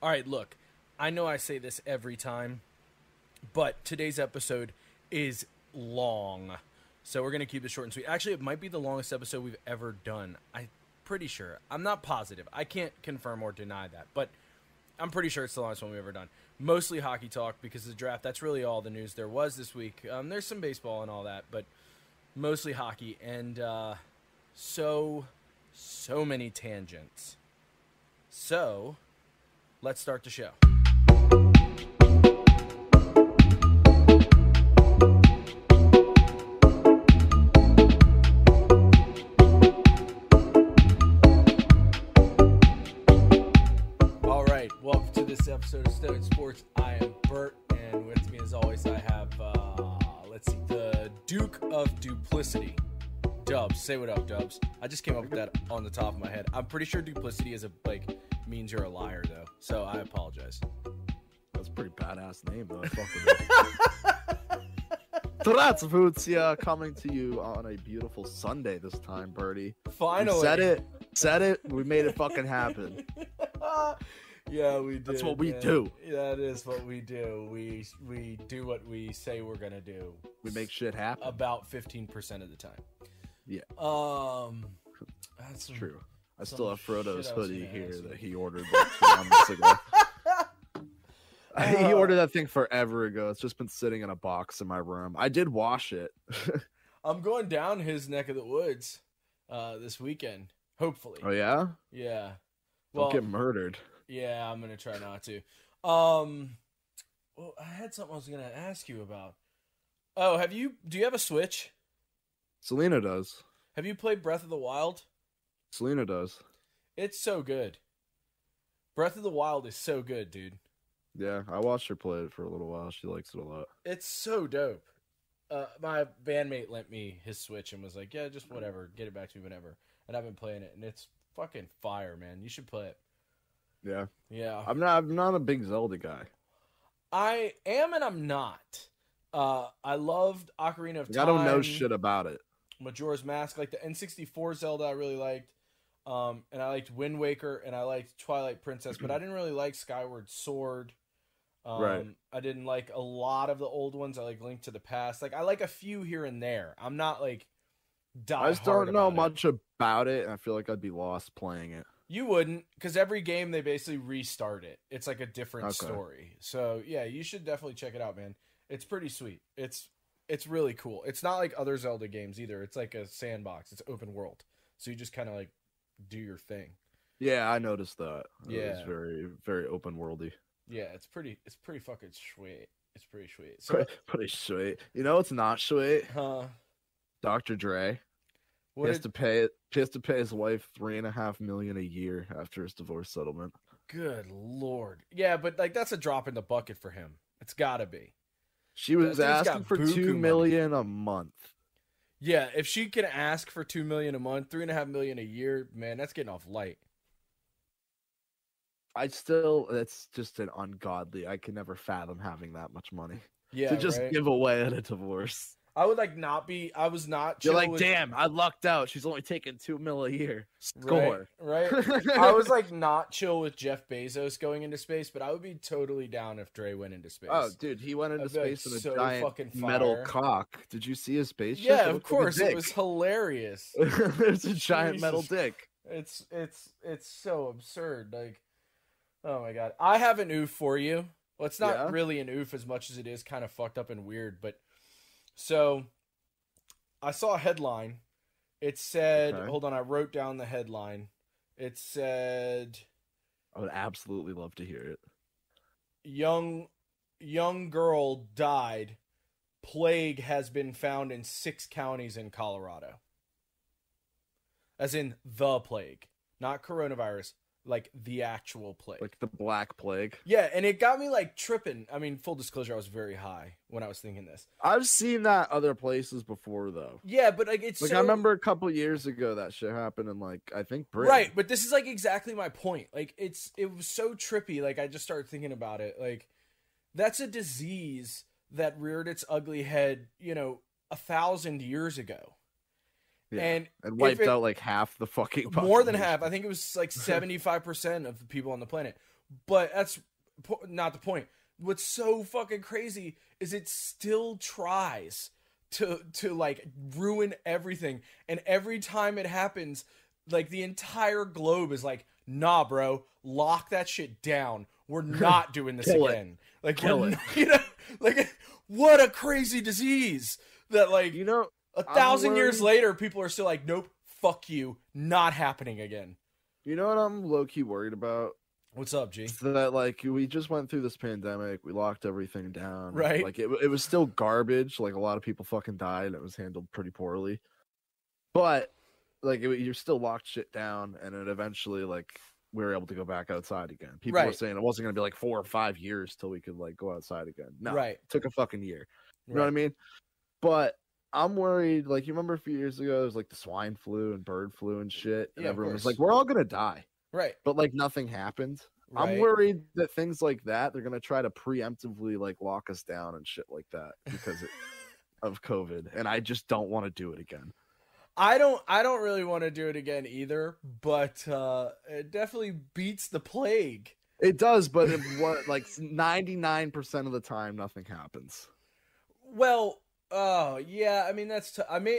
All right, look, I know I say this every time, but today's episode is long. So we're going to keep it short and sweet. Actually, it might be the longest episode we've ever done. I'm pretty sure. I'm not positive. I can't confirm or deny that, but I'm pretty sure it's the longest one we've ever done. Mostly hockey talk because of the draft. That's really all the news there was this week. There's some baseball and all that, but mostly hockey. And so many tangents. So let's start the show. All right, welcome to this episode of Stone Sports. I am Bert, and with me as always I have, the Duke of Duplicity. Dubs, say what up, Dubs. I just came up with that on the top of my head. I'm pretty sure duplicity means you're a liar, though. So I apologize. That's a pretty badass name, though. Fuck with it. Здравствуйте, coming to you on a beautiful Sunday this time, Birdie. Finally. We said it. We made it fucking happen. Yeah, we did. That's what we do. That is what we do. We do what we say we're gonna do. We make shit happen. About 15% of the time. Yeah. That's true. I still have Frodo's hoodie here that he ordered 2 months ago. He ordered that thing forever ago. It's just been sitting in a box in my room. I did wash it. I'm going down his neck of the woods this weekend, hopefully. Oh, yeah? Yeah. Don't get murdered. Yeah, I'm going to try not to. Well, I had something I was going to ask you about. Oh, do you have a Switch? Selena does. Have you played Breath of the Wild? Selena does. It's so good. Breath of the Wild is so good, dude. Yeah, I watched her play it for a little while. She likes it a lot. It's so dope. My bandmate lent me his Switch and was like, yeah, just whatever. Get it back to me whenever. And I've been playing it, and it's fucking fire, man. You should play it. Yeah. Yeah. I'm not a big Zelda guy. I am and I'm not. I loved Ocarina of Time. I don't know shit about it. Majora's Mask, like the N64 Zelda I really liked. And I liked Wind Waker, and I liked Twilight Princess, but I didn't really like Skyward Sword. Right. I didn't like a lot of the old ones. I like Link to the Past. Like, I like a few here and there. I'm not like die I just hard don't know about much about it, and I feel like I'd be lost playing it. You wouldn't, because every game they basically restart it. It's like a different story. So yeah, you should definitely check it out, man. It's pretty sweet. It's really cool. It's not like other Zelda games either. It's like a sandbox. It's open world. So you just kind of like do your thing. Yeah, I noticed that. Yeah. It's very, very open worldy. Yeah, it's pretty fucking sweet. It's pretty sweet. So, pretty sweet. You know what's not sweet? huh? Dr. Dre. He has to pay his wife $3.5 million a year after his divorce settlement. Good Lord. Yeah, but like that's a drop in the bucket for him. It's gotta be. She was asking for $2 million a month. Yeah, if she can ask for $2 million a month, $3.5 million a year, man, that's getting off light. That's just an ungodly. I can never fathom having that much money. Yeah, to just give away at a divorce. I would like not be. I was not. You're like, damn, I lucked out. She's only taking $2 million a year. Score. Right. I was like not chill with Jeff Bezos going into space, but I would be totally down if Dre went into space. Oh, dude, he went into space like, with a giant metal cock. Did you see his spaceship? Yeah, of course. It was hilarious. It's a giant metal dick. It's so absurd. Like, oh my god. I have an oof for you. Well, it's not really an oof as much as it is kind of fucked up and weird, but. So, I saw a headline. It said, hold on, I wrote down the headline. It said... I would absolutely love to hear it. Young girl died. Plague has been found in 6 counties in Colorado. As in the plague. Not coronavirus. Like the actual plague. Like the Black Plague. Yeah, and it got me like tripping. I mean, full disclosure, I was very high when I was thinking this. I've seen that other places before, though. Yeah, but like it's like I remember a couple years ago that shit happened in like I think Britain. Right, but this is like exactly my point. Like it was so trippy. Like I just started thinking about it. Like that's a disease that reared its ugly head, 1,000 years ago. Yeah. And wiped out like half the fucking population. More than half. I think it was like 75% of the people on the planet. But that's not the point. What's so fucking crazy is it still tries to like ruin everything. And every time it happens, like the entire globe is like, nah, bro, lock that shit down. We're not doing this again. Like, kill it. You know, like, what a crazy disease that, like, 1,000 years later, people are still like, nope, fuck you, not happening again. You know what I'm low-key worried about? What's up, G? So that, like, we just went through this pandemic. We locked everything down. Right. Like, it was still garbage. Like, a lot of people fucking died, and it was handled pretty poorly. But, like, you're still locked shit down, and it eventually, like, we were able to go back outside again. People were saying it wasn't going to be, like, 4 or 5 years till we could, like, go outside again. No. It took a fucking year. You know what I mean? But I'm worried. Like, you remember a few years ago, there was, like, the swine flu and bird flu and shit. And everyone was like, we're all going to die. Right. But, like, nothing happened. Right. I'm worried that things like that, they're going to try to preemptively, like, lock us down and shit like that because of COVID. And I just don't want to do it again. I don't really want to do it again either, but it definitely beats the plague. It does, but like 99% of the time, nothing happens. Well, yeah, I mean,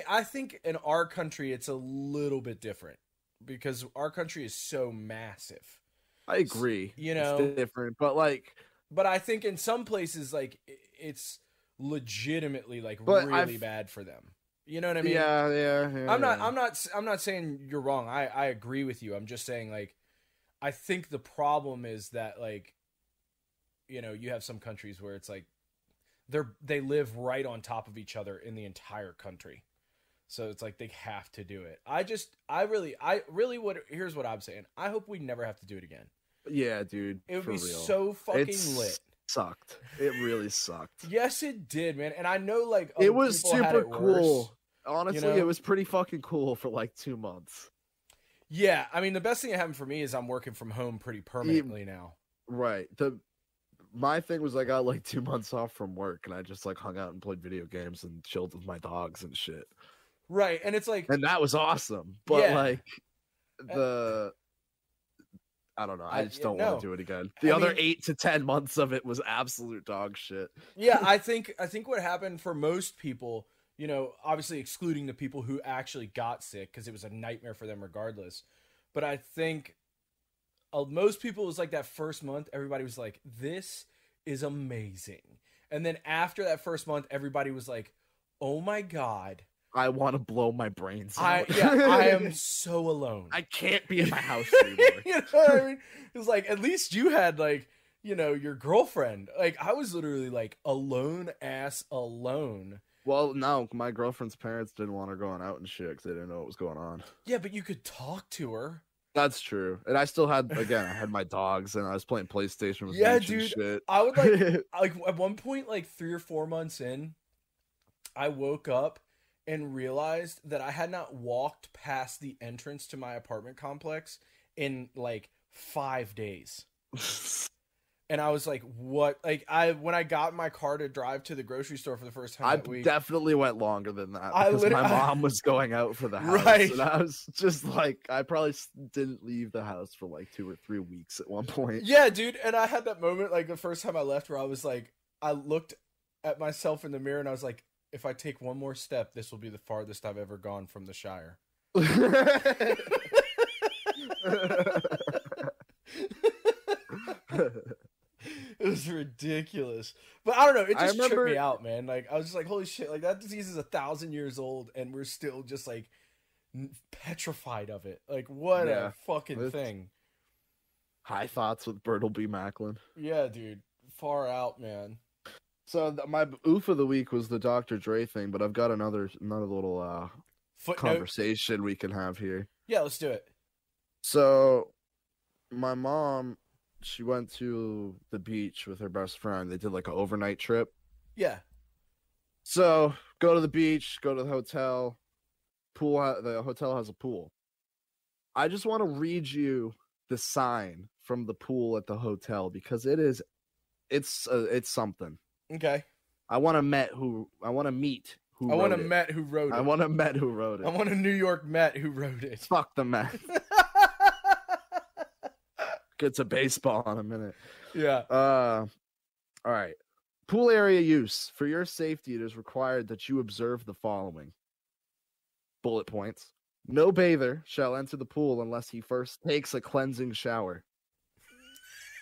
I think in our country, it's a little bit different because our country is so massive. I agree. You know, it's different, but I think in some places, like, it's legitimately like really bad for them. You know what I mean? Yeah. I'm not saying you're wrong. I agree with you. I'm just saying, like, I think the problem is that, like, you know, you have some countries where it's like they live right on top of each other in the entire country. So it's like they have to do it. Here's what I'm saying. I hope we never have to do it again. Yeah, dude. It would be so fucking lit. Sucked. It really sucked. Yes, it did, man. And I know, like, it was super cool. Honestly, you know? It was pretty fucking cool for like 2 months. Yeah, I mean, the best thing that happened for me is I'm working from home pretty permanently now. Right. My thing was I got like 2 months off from work, and I just like hung out and played video games and chilled with my dogs and shit. Right, and it's like, and that was awesome. But like I don't know. I just don't want to do it again. The other 8 to 10 months of it was absolute dog shit. Yeah, I think what happened for most people, you know, obviously excluding the people who actually got sick because it was a nightmare for them regardless. But I think most people, it was like that first month, everybody was like, this is amazing. And then after that first month, everybody was like, oh my God. I want to blow my brains out. I am so alone. I can't be in my house anymore. You know what I mean? It was like, at least you had, like, you know, your girlfriend. Like, I was literally like alone. Well, no, my girlfriend's parents didn't want her going out and shit because they didn't know what was going on. Yeah, but you could talk to her. That's true. And I still had, again, I had my dogs and I was playing PlayStation with yeah, dude. And shit. I would like at one point, like 3 or 4 months in, I woke up and realized that I had not walked past the entrance to my apartment complex in like 5 days. And I was like, what? Like, when I got in my car to drive to the grocery store for the first time that week, definitely went longer than that because my mom was going out for the house. Right. And I was just like, I probably didn't leave the house for like 2 or 3 weeks at one point. Yeah, dude. And I had that moment, like, the first time I left where I was like, I looked at myself in the mirror and I was like, if I take one more step, this will be the farthest I've ever gone from the Shire. It was ridiculous. But I don't know, it just tripped me out, man. Like, I was just like, holy shit, like, that disease is 1,000 years old and we're still just like petrified of it. Like, what a fucking thing. High thoughts with Bertleby Macklin. Yeah, dude. Far out, man. So my oof of the week was the Dr. Dre thing, but I've got another little conversation we can have here. Yeah, let's do it. So my mom, she went to the beach with her best friend. They did like an overnight trip. Yeah. So go to the beach, go to the hotel. The hotel has a pool. I just want to read you the sign from the pool at the hotel because it's something. Okay. I want to meet who I want a wrote it. Met who wrote it. I want a Met who wrote it. I want a New York Met who wrote it. Fuck the Met. Get to baseball in a minute. Yeah. All right. Pool area use. For your safety, it is required that you observe the following. Bullet points. No bather shall enter the pool unless he first takes a cleansing shower.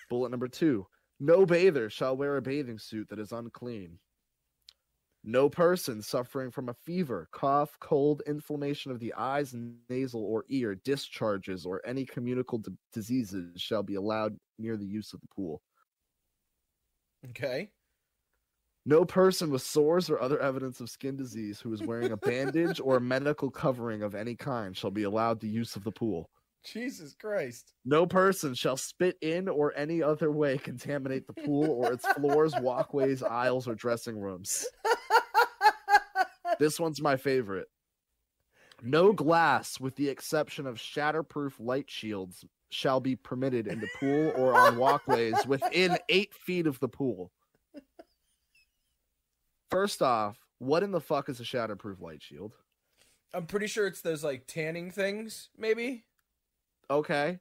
Bullet number 2. No bather shall wear a bathing suit that is unclean. No person suffering from a fever, cough, cold, inflammation of the eyes, nasal, or ear, discharges, or any communicable diseases shall be allowed near the use of the pool. Okay. No person with sores or other evidence of skin disease who is wearing a bandage or a medical covering of any kind shall be allowed the use of the pool. Jesus Christ. No person shall spit in or any other way contaminate the pool or its floors, walkways, aisles, or dressing rooms. This one's my favorite. No glass, with the exception of shatterproof light shields, shall be permitted in the pool or on walkways within 8 feet of the pool. First off, what in the fuck is a shatterproof light shield? I'm pretty sure it's those like tanning things, maybe. Okay.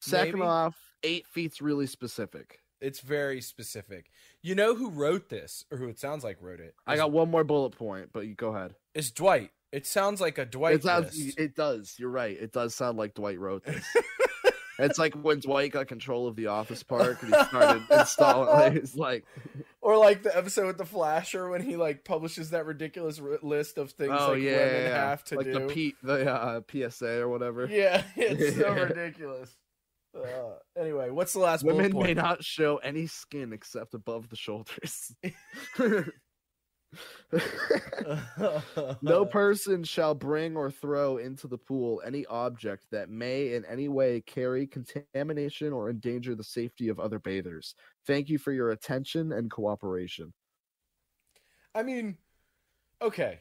Second Maybe. off, 8 feet's really specific. It's very specific. You know who wrote this, or who it sounds like wrote it? I got one more bullet point, but you go ahead. It's Dwight. It sounds like a Dwight list. It does. You're right. It does sound like Dwight wrote this. It's like when Dwight got control of the office park and he started installing. It's like, or like the episode with the Flasher when he like publishes that ridiculous list of things women have to like do. the PSA or whatever. Yeah, it's so ridiculous. Anyway, what's the last Women bullet point? may not show any skin except above the shoulders. No person shall bring or throw into the pool any object that may in any way carry contamination or endanger the safety of other bathers. Thank you for your attention and cooperation. I mean, okay.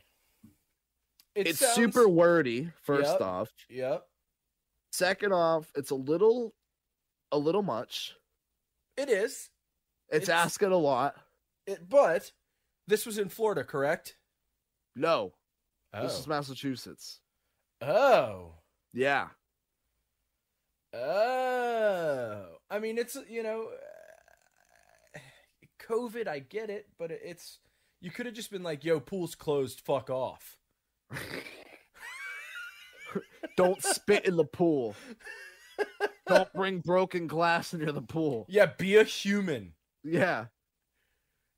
It's super wordy, first off. Yep. Second off, it's a little much. It is. It's asking a lot. But this was in Florida, correct? No. Oh. This is Massachusetts. Oh. Yeah. Oh. I mean, it's, COVID, I get it, but it's, you could have just been like, yo, pool's closed, fuck off. Don't spit in the pool. Don't bring broken glass into the pool. Yeah, be a human. Yeah.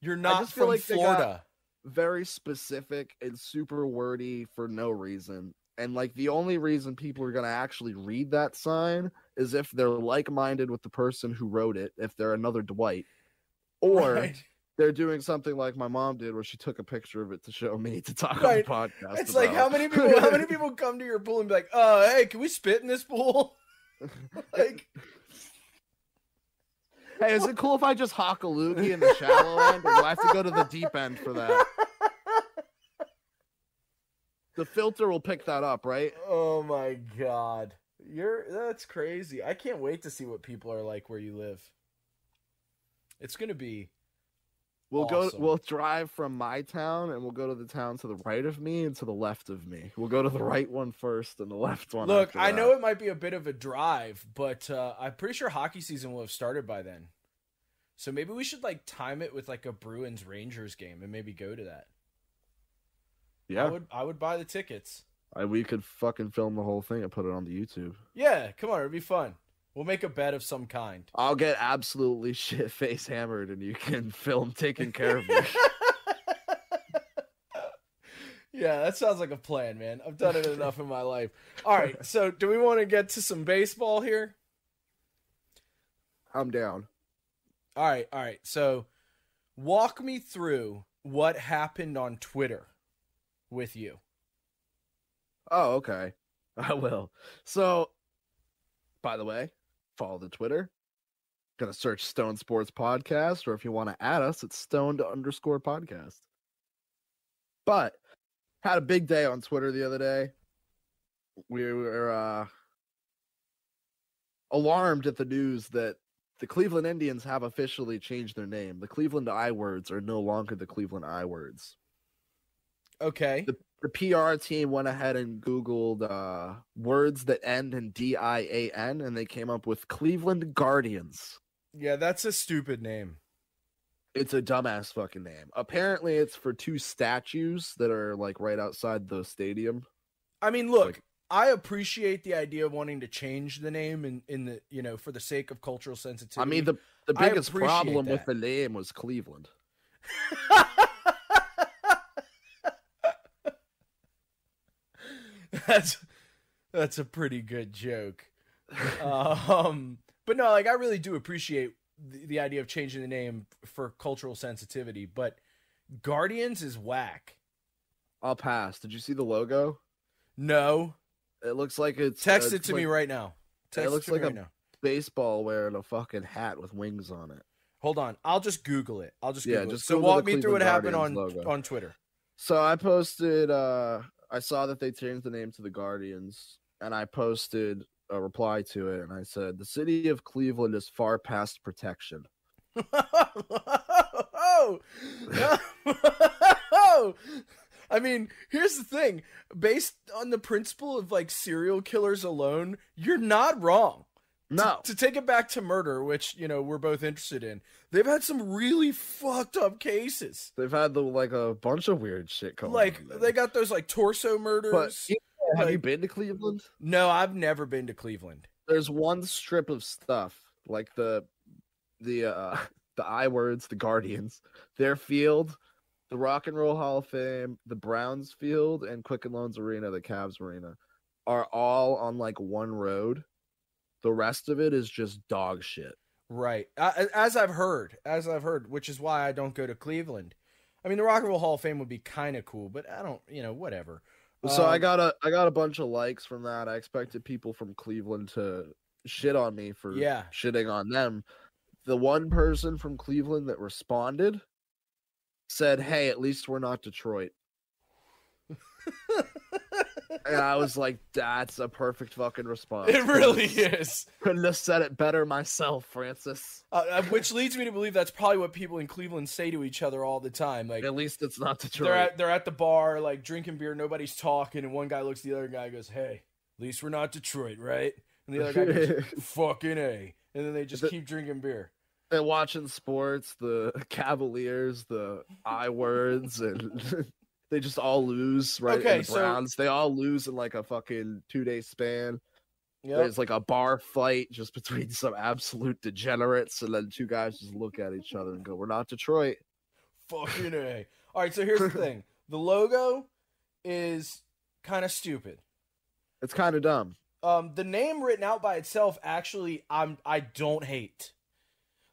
You're not from Florida. Very specific and super wordy for no reason. And like the only reason people are going to actually read that sign is if they're like-minded with the person who wrote it, if they're another Dwight. Or they're doing something like my mom did where she took a picture of it to show me to talk on the podcast. It's like how many people come to your pool and be like, hey, can we spit in this pool? Like, hey, is it cool if I just hawk a loogie in the shallow end, or do I have to go to the deep end for that? The filter will pick that up, right? Oh my god. That's crazy. I can't wait to see what people are like where you live. It's gonna be awesome. We'll drive from my town and we'll go to the town to the right of me and to the left of me. We'll go to the right one first and the left one. Look, I know it might be a bit of a drive, but I'm pretty sure hockey season will have started by then. So maybe we should like time it with like a Bruins Rangers game and maybe go to that. Yeah. I would buy the tickets. We could fucking film the whole thing and put it on the YouTube. Yeah, come on, it'd be fun. We'll make a bet of some kind. I'll get absolutely shit-face hammered and you can film taking care of me. Yeah, that sounds like a plan, man. I've done it enough in my life. All right, so do we want to get to some baseball here? I'm down. All right. So walk me through what happened on Twitter with you. Oh, okay. I will. So, by the way, follow the Twitter. Gonna search Stone Sports Podcast, or if you want to add us, it's stoned_podcast. But had a big day on Twitter the other day. We were alarmed at the news that the Cleveland Indians have officially changed their name. The Cleveland I-Words are no longer the Cleveland I-Words. Okay. The PR team went ahead and Googled words that end in DIAN, and they came up with Cleveland Guardians. Yeah, that's a stupid name. It's a dumbass fucking name. Apparently, it's for two statues that are like right outside the stadium. I mean, look, I appreciate the idea of wanting to change the name in the, you know, for the sake of cultural sensitivity. I mean, the biggest problem with the name was Cleveland. That's a pretty good joke. But no, like, I really do appreciate the idea of changing the name for cultural sensitivity, but Guardians is whack. I'll pass. Did you see the logo? No. It looks like it's... Text it to me right now. It looks like a baseball wearing a fucking hat with wings on it. Hold on. I'll just Google it. Just so Google walk me through what happened logo. on Twitter. So I posted... I saw that they changed the name to the Guardians, and I posted a reply to it, and I said, the city of Cleveland is far past protection. I mean, here's the thing. Based on the principle of, like, serial killers alone, you're not wrong. No. To take it back to murder, which, you know, we're both interested in, they've had some really fucked up cases. They've had a bunch of weird shit going on. Like, they got those, like, torso murders. But have you been to Cleveland? No, I've never been to Cleveland. There's one strip of stuff, like the I words, the Guardians, their field, the Rock and Roll Hall of Fame, the Browns field, and Quicken Loans Arena, the Cavs arena, are all on like one road. The rest of it is just dog shit. Right. As I've heard, which is why I don't go to Cleveland. I mean, the Rock and Roll Hall of Fame would be kind of cool, but I don't, you know, whatever. So I got a bunch of likes from that. I expected people from Cleveland to shit on me for shitting on them. The one person from Cleveland that responded said, "Hey, at least we're not Detroit." And I was like, that's a perfect fucking response. It really is. Couldn't have said it better myself, Francis. Which leads me to believe that's probably what people in Cleveland say to each other all the time. Like, at least it's not Detroit. They're at the bar, like, drinking beer, nobody's talking, and one guy looks at the other guy and goes, "Hey, at least we're not Detroit, right?" And the other guy goes, "Fucking A." And then they just keep drinking beer. And watching sports, the Cavaliers, the I words, and they just all lose, right? Okay, and the Browns, they all lose in like a fucking 2-day span. Yep. There's like a bar fight just between some absolute degenerates, and then two guys just look at each other and go, "We're not Detroit." Fucking A. All right, so here's the thing. The logo is kind of stupid. It's kind of dumb. The name written out by itself, actually, I don't hate.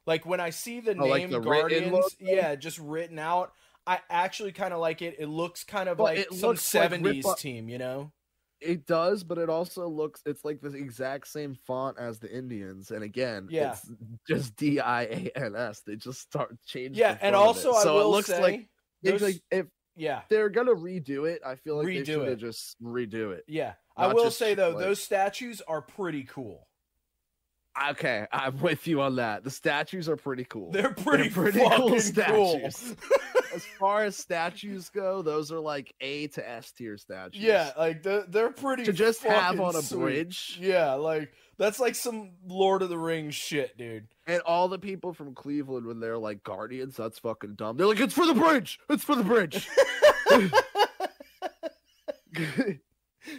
Like, when I see the name like the Guardians, just written out, I actually kind of like it. It looks kind of like some 70s team, you know? It does, but it also looks, it's like the exact same font as the Indians. And again, it's just DIANS. They just start changing. Yeah, and also I will it looks say, like if they're going to redo it, I feel like they should have just redo it. Yeah. I will say, though, those statues are pretty cool. Okay, I'm with you on that. The statues are pretty cool. They're pretty cool statues. As far as statues go, those are like A to S tier statues. Yeah, like they're pretty to just have on a sweet. bridge. Yeah, like that's like some Lord of the Rings shit, dude. And all the people from Cleveland, when they're like Guardians, that's fucking dumb. They're like, "It's for the bridge. It's for the bridge."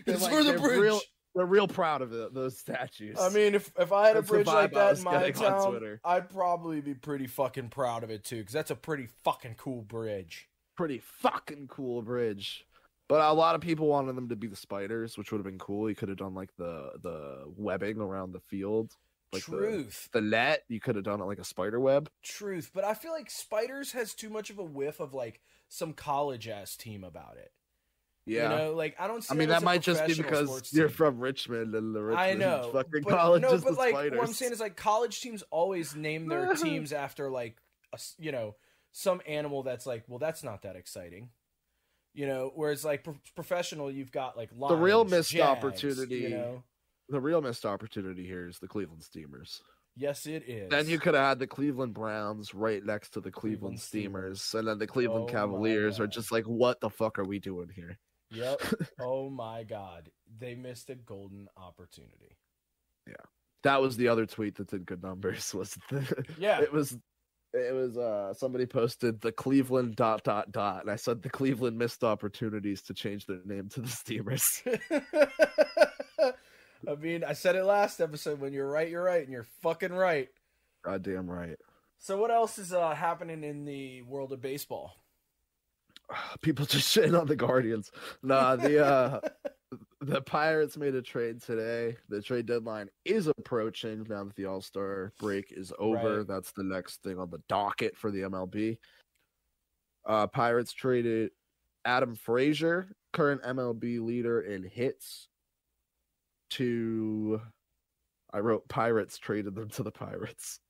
It's for the bridge. They're real proud of it, those statues. I mean, if I had a bridge like that in my town, I'd probably be pretty fucking proud of it too, because that's a pretty fucking cool bridge. Pretty fucking cool bridge. But a lot of people wanted them to be the spiders, which would have been cool. You could have done like the webbing around the field. Like Truth. The net, you could have done it like a spider web. Truth. But I feel like spiders has too much of a whiff of like some college ass team about it. Yeah, you know, like I don't see. I mean, that might just be because you're from Richmond and the Richmond fucking college is the like, spiders. What I'm saying is, like, college teams always name their teams after like some animal that's like, well, that's not that exciting, you know. Whereas like professional, you've got like lions, the real missed Jags, opportunity. You know, the real missed opportunity here is the Cleveland Steamers. Yes, it is. Then you could have had the Cleveland Browns right next to the Cleveland Steamers, and then the Cleveland Cavaliers are just like, what the fuck are we doing here? Yep. Oh my God. They missed a golden opportunity. Yeah. That was the other tweet that did good numbers. It was somebody posted the Cleveland ... and I said the Cleveland missed opportunities to change their name to the Steamers. I mean, I said it last episode. When you're right, and you're fucking right. Goddamn right. So what else is happening in the world of baseball? People just shitting on the Guardians. Nah, the Pirates made a trade today. The trade deadline is approaching now that the All-Star break is over. Right. That's the next thing on the docket for the MLB. Pirates traded Adam Frazier, current MLB leader in hits, I wrote Pirates traded them to the Pirates.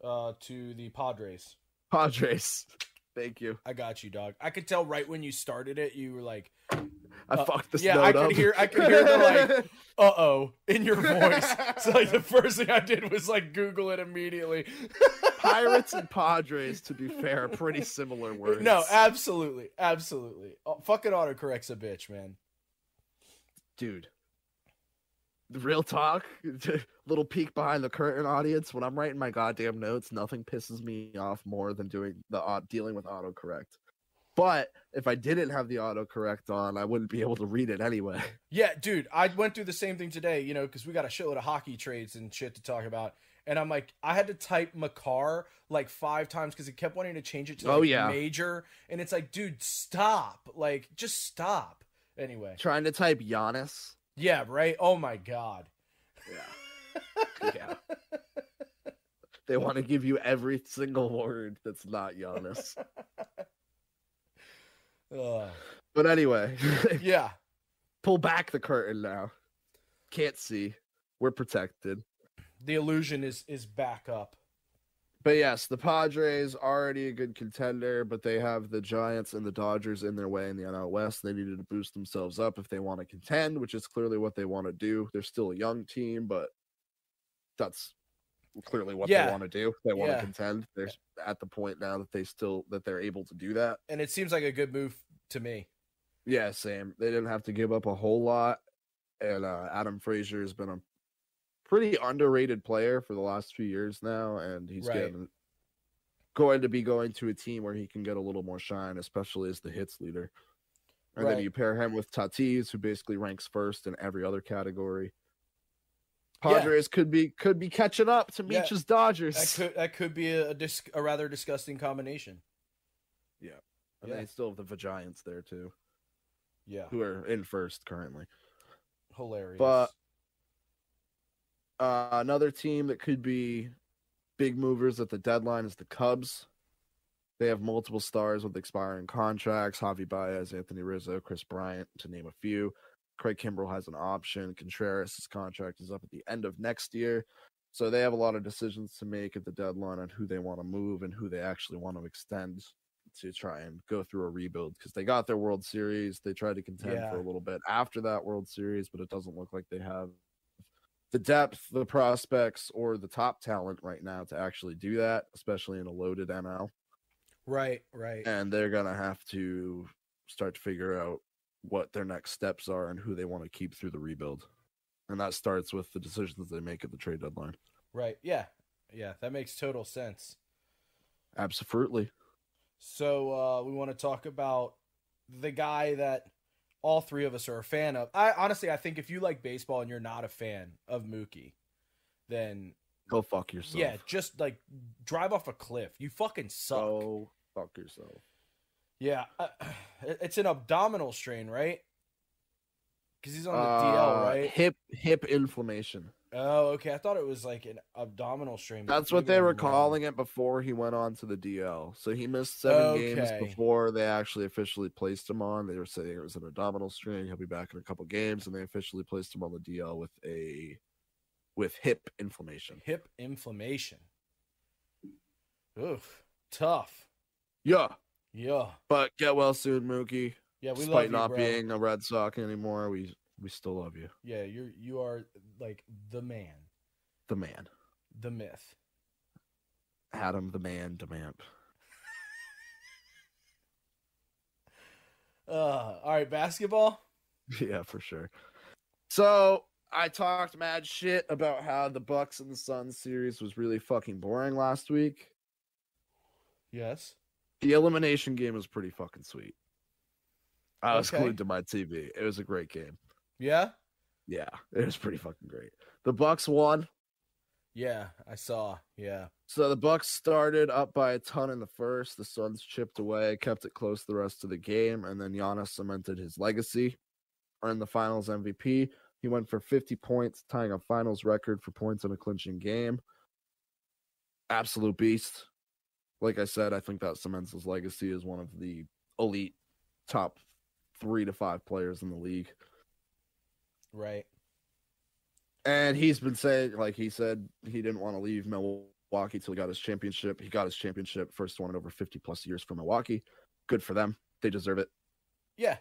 To the Padres. Padres. Thank you. I got you, dog. I could tell right when you started it, you were like, I fucked this note up. I could hear the like, uh-oh in your voice. So like the first thing I did was like Google it immediately. Pirates and Padres, to be fair, are pretty similar words. No, absolutely. Fucking autocorrect's a bitch, man. Dude. Real talk, little peek behind the curtain, audience. When I'm writing my goddamn notes, nothing pisses me off more than dealing with autocorrect. But if I didn't have the autocorrect on, I wouldn't be able to read it anyway. Yeah, dude, I went through the same thing today, because we got a shitload of hockey trades and shit to talk about. And I'm like, I had to type Makar like 5 times because it kept wanting to change it to major. And it's like, dude, stop. Like, just stop. Anyway. Trying to type Giannis. Yeah, right? Oh, my God. Yeah. They want to give you every single word that's not Giannis. But anyway. Yeah. Pull back the curtain now. Can't see. We're protected. The illusion is back up. But yes, the Padres already a good contender, but they have the Giants and the Dodgers in their way in the NL West. They needed to boost themselves up if they want to contend, which is clearly what they want to do. They're still a young team, but that's clearly what they want to do. They want to contend. They're at the point now that they're able to do that. And it seems like a good move to me. Yeah, same. They didn't have to give up a whole lot. And Adam Frazier has been a pretty underrated player for the last few years now, and he's going to be going to a team where he can get a little more shine, especially as the hits leader. And then you pair him with Tatis, who basically ranks first in every other category. Padres could be catching up to Meech's Dodgers. That could be a rather disgusting combination. Yeah, and they still have the Giants there too. Yeah, who are in first currently. Hilarious, but. Another team that could be big movers at the deadline is the Cubs. They have multiple stars with expiring contracts. Javi Baez, Anthony Rizzo, Chris Bryant, to name a few. Craig Kimbrell has an option. Contreras' contract is up at the end of next year. So they have a lot of decisions to make at the deadline on who they want to move and who they actually want to extend to try and go through a rebuild, because they got their World Series. They tried to contend for a little bit after that World Series, but it doesn't look like they have the depth, the prospects, or the top talent right now to actually do that, especially in a loaded NL. Right. And they're going to have to start to figure out what their next steps are and who they want to keep through the rebuild. And that starts with the decisions they make at the trade deadline. Right. Yeah, that makes total sense. Absolutely. So we want to talk about the guy that all three of us are a fan of. I think if you like baseball and you're not a fan of Mookie, then go fuck yourself. Yeah, just like drive off a cliff. You fucking suck. Go fuck yourself. Yeah, it's an abdominal strain, right? Because he's on the DL, right? Hip inflammation. Oh, okay. I thought it was like an abdominal strain. That's what they were calling it before he went on to the DL. So he missed 7 games before they actually officially placed him on. They were saying it was an abdominal strain. He'll be back in a couple games, and they officially placed him on the DL with hip inflammation. Hip inflammation. Oof. Tough. Yeah. Yeah. But get well soon, Mookie. Yeah, we Despite love you, not bro. being a Red Sox anymore, we still love you. Yeah, you are like the man. The man. The myth. Adam the Man DeMamp. All right, basketball. Yeah, for sure. So I talked mad shit about how the Bucks and the Suns series was really fucking boring last week. Yes. The elimination game was pretty fucking sweet. I was Okay. glued to my TV. It was a great game. Yeah. Yeah, it was pretty fucking great. The Bucks won. Yeah, I saw. Yeah. So the Bucks started up by a ton in the first. The Suns chipped away, kept it close the rest of the game, and then Giannis cemented his legacy. Earned the Finals MVP. He went for 50 points, tying a Finals record for points in a clinching game. Absolute beast. Like I said, I think that cements his legacy as one of the elite top 3 to 5 players in the league. Right. And he's been saying, like he said, he didn't want to leave Milwaukee till he got his championship. He got his championship, first one in over 50 plus years for Milwaukee. Good for them. They deserve it. Yeah.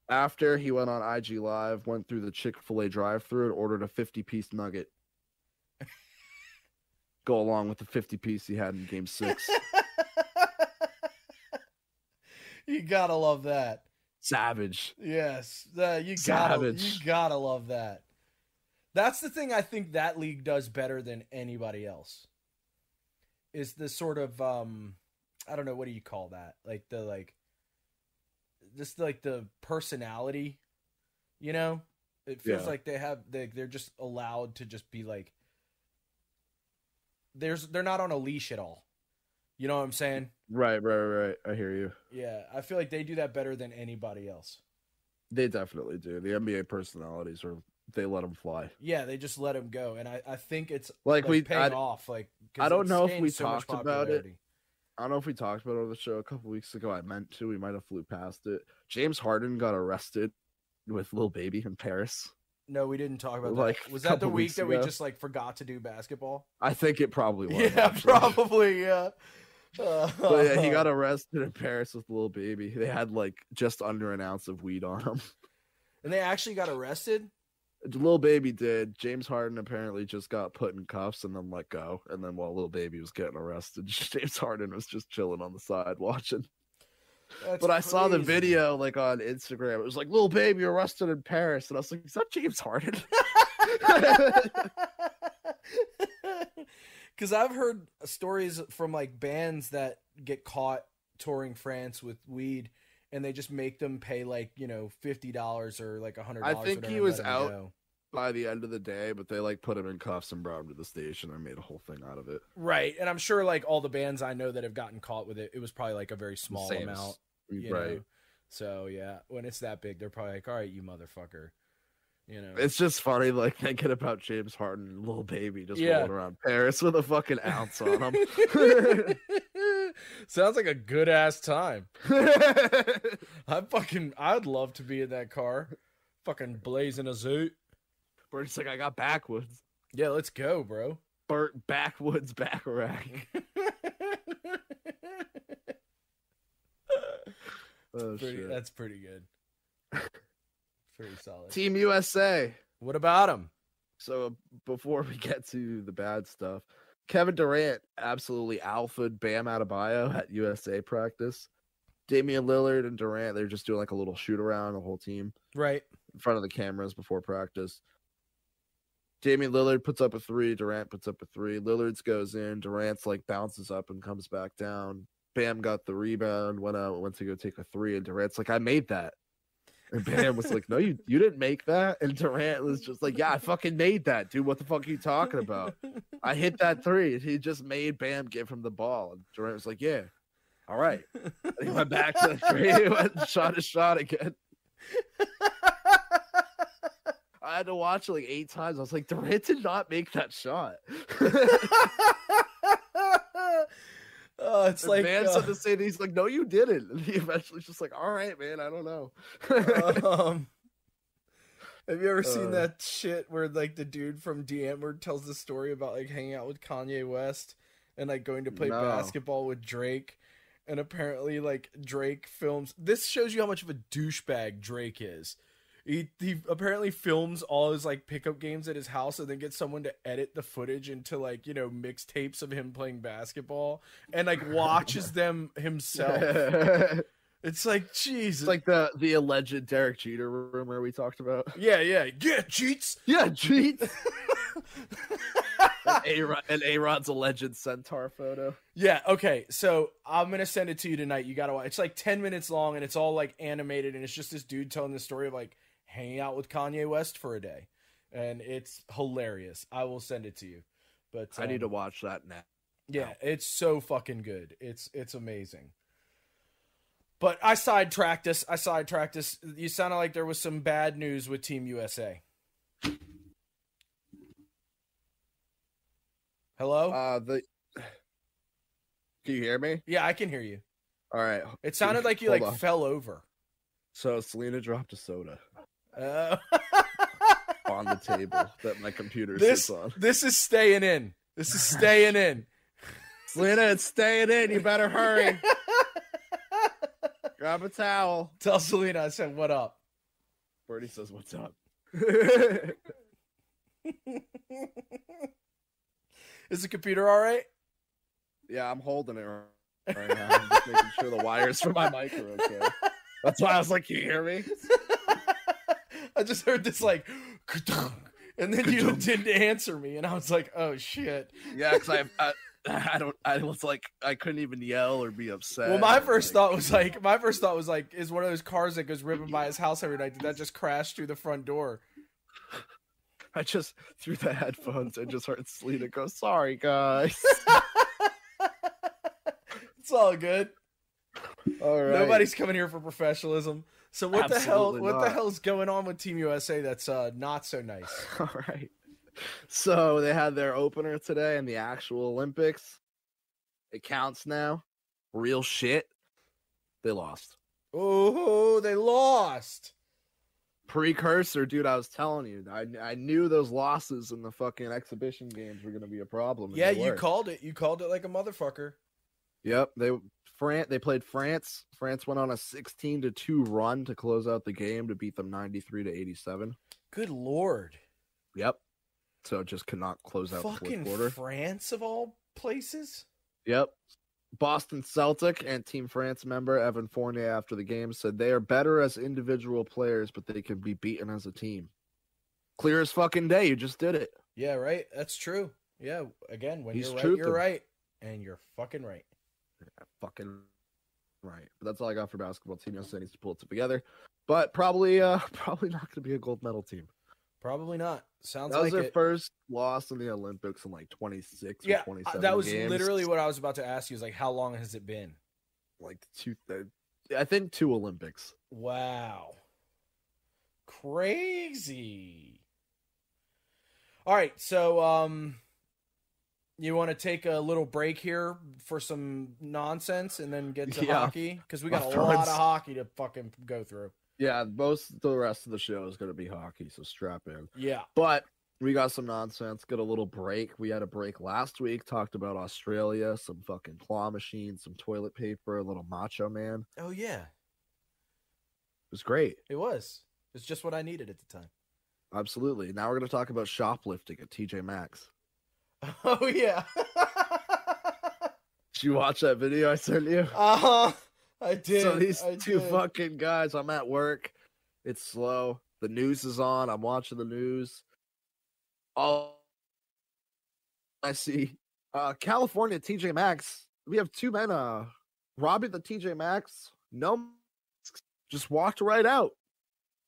After he went on IG Live, went through the Chick-fil-A drive-thru and ordered a 50-piece nugget. Go along with the 50-piece he had in Game 6. You gotta love that. Savage. Yes. You gotta love that. That's the thing I think that league does better than anybody else. Is the sort of I don't know, what do you call that? Just like the personality, you know? It feels like they're just allowed to just be like they're not on a leash at all. You know what I'm saying? Right. I hear you. Yeah, I feel like they do that better than anybody else. They definitely do. The NBA personalities they let them fly. Yeah, they just let them go, and I think it's paying off. Like, I don't know if we talked about it. I don't know if we talked about it on the show a couple weeks ago. I meant to. We might have flew past it. James Harden got arrested with Lil Baby in Paris. No, we didn't talk about that. Was that the week that we just forgot to do basketball? I think it probably was. Yeah, actually. Probably. Yeah. But yeah, he got arrested in Paris with Lil Baby. They had just under an ounce of weed on him. And they actually got arrested? Lil Baby did. James Harden apparently just got put in cuffs and then let go. And then while Lil Baby was getting arrested, James Harden was just chilling on the side watching. But I saw the video on Instagram. It was like, Lil Baby arrested in Paris. And I was like, is that James Harden? Because I've heard stories from bands that get caught touring France with weed, and they just make them pay $50 or $100. I think he was out by the end of the day, but they put him in cuffs and brought him to the station and made a whole thing out of it. Right, and I'm sure all the bands I know that have gotten caught with it, it was probably a very small amount. You know? So yeah, when it's that big, they're probably all right, you motherfucker. You know, it's just funny, thinking about James Harden and Lil Baby just rolling around Paris with a fucking ounce on him. Sounds like a good ass time. I'd love to be in that car, fucking blazing a zoot. Bert's like, I got backwoods. Yeah, let's go, bro. Bert backwoods backrack. That's pretty good. Pretty solid. Team USA. What about him? So before we get to the bad stuff, Kevin Durant absolutely alphaed Bam Adebayo at USA practice. Damian Lillard and Durant, they're just doing a little shoot around, the whole team. Right. In front of the cameras before practice. Damian Lillard puts up a 3. Durant puts up a 3. Lillard's goes in. Durant's bounces up and comes back down. Bam got the rebound, went to go take a 3, and Durant's like, I made that. And Bam was like, no, you didn't make that. And Durant was just like, yeah, I fucking made that, dude. What the fuck are you talking about? I hit that 3. He just made Bam give him the ball. And Durant was like, yeah, all right. And he went back to the 3. He went and shot his shot again. I had to watch it 8 times. I was like, Durant did not make that shot. It's like man said the same. He's like, no, you didn't. And he eventually just like, all right, man, I don't know. Have you ever seen that shit where the dude from D'Antwoord tells the story about hanging out with Kanye West and going to play basketball with Drake, and apparently Drake films. This shows you how much of a douchebag Drake is. He apparently films all his like pickup games at his house and then gets someone to edit the footage into like, you know, mixtapes of him playing basketball and like watches them himself. It's like, Jesus. It's like the alleged Derek Jeter rumor we talked about. Yeah, cheats. Yeah, cheats. And A-Rod's alleged centaur photo. Yeah, okay. So I'm gonna send it to you tonight. You gotta watch. It's like 10 minutes long, and it's all like animated, and it's just this dude telling the story of like hanging out with Kanye West for a day, and it's hilarious. I will send it to you. But I need to watch that now. Yeah, it's so fucking good. It's amazing. But I sidetracked us. You sounded like there was some bad news with Team USA. Hello? Can you hear me? Yeah, I can hear you. All right. It sounded like you like fell over. So Selena dropped a soda on the table that my computer sits on. This is staying in. Selena, it's staying in. You better hurry. Grab a towel. Tell Selena I said, what up? Birdie says, what's up? Is the computer all right? Yeah, I'm holding it right now. I'm just making sure the wires for my mic are okay. That's why I was like, can you hear me? I just heard this like, and then you didn't answer me, and I was like, oh shit. Yeah, because I was like, I couldn't even yell or be upset. Well, my first thought was like, is one of those cars that goes ripping by his house every night. Did that just crash through the front door? I just threw the headphones and just heard Selena go, sorry, guys. It's all good. All right. Nobody's coming here for professionalism. So what Absolutely the hell's going on with Team USA that's not so nice? All right. So they had their opener today in the actual Olympics. It counts now. Real shit. They lost. Oh, they lost. Precursor, dude, I was telling you. I knew those losses in the fucking exhibition games were going to be a problem. Yeah, you called it. You called it like a motherfucker. Yep. They played France. France went on a 16-2 run to close out the game to beat them 93-87. Good Lord. Yep. So just could not close out the fourth quarter. France of all places? Yep. Boston Celtic and Team France member Evan Fournier after the game said they are better as individual players, but they can be beaten as a team. Clear as fucking day. You just did it. Yeah, right. That's true. Yeah. Again, when He's you're right, truthing. you're right. And you're fucking right. Yeah, fucking right. But that's all I got for basketball. Team USA needs to pull it together. But probably not going to be a gold medal team. Probably not. Sounds that was like their first loss in the Olympics in like 26 or 27 that was games. literally what I was about to ask you. Is like, how long has it been? Like I think 2 Olympics. Wow. Crazy. All right, so you want to take a little break here for some nonsense and then get to hockey? Because we got a lot of hockey to fucking go through. Yeah, the rest of the show is going to be hockey, so strap in. Yeah. But we got some nonsense, get a little break. We had a break last week, talked about Australia, some fucking claw machines, some toilet paper, a little Macho Man. Oh, yeah. It was great. It was. It's just what I needed at the time. Absolutely. Now we're going to talk about shoplifting at TJ Maxx. Oh, yeah. Did you watch that video I sent you? Uh-huh. I did. So these two fucking guys, I'm at work. It's slow. The news is on. I'm watching the news. All I see, California TJ Maxx. We have 2 men robbing the TJ Maxx. No, just walked right out.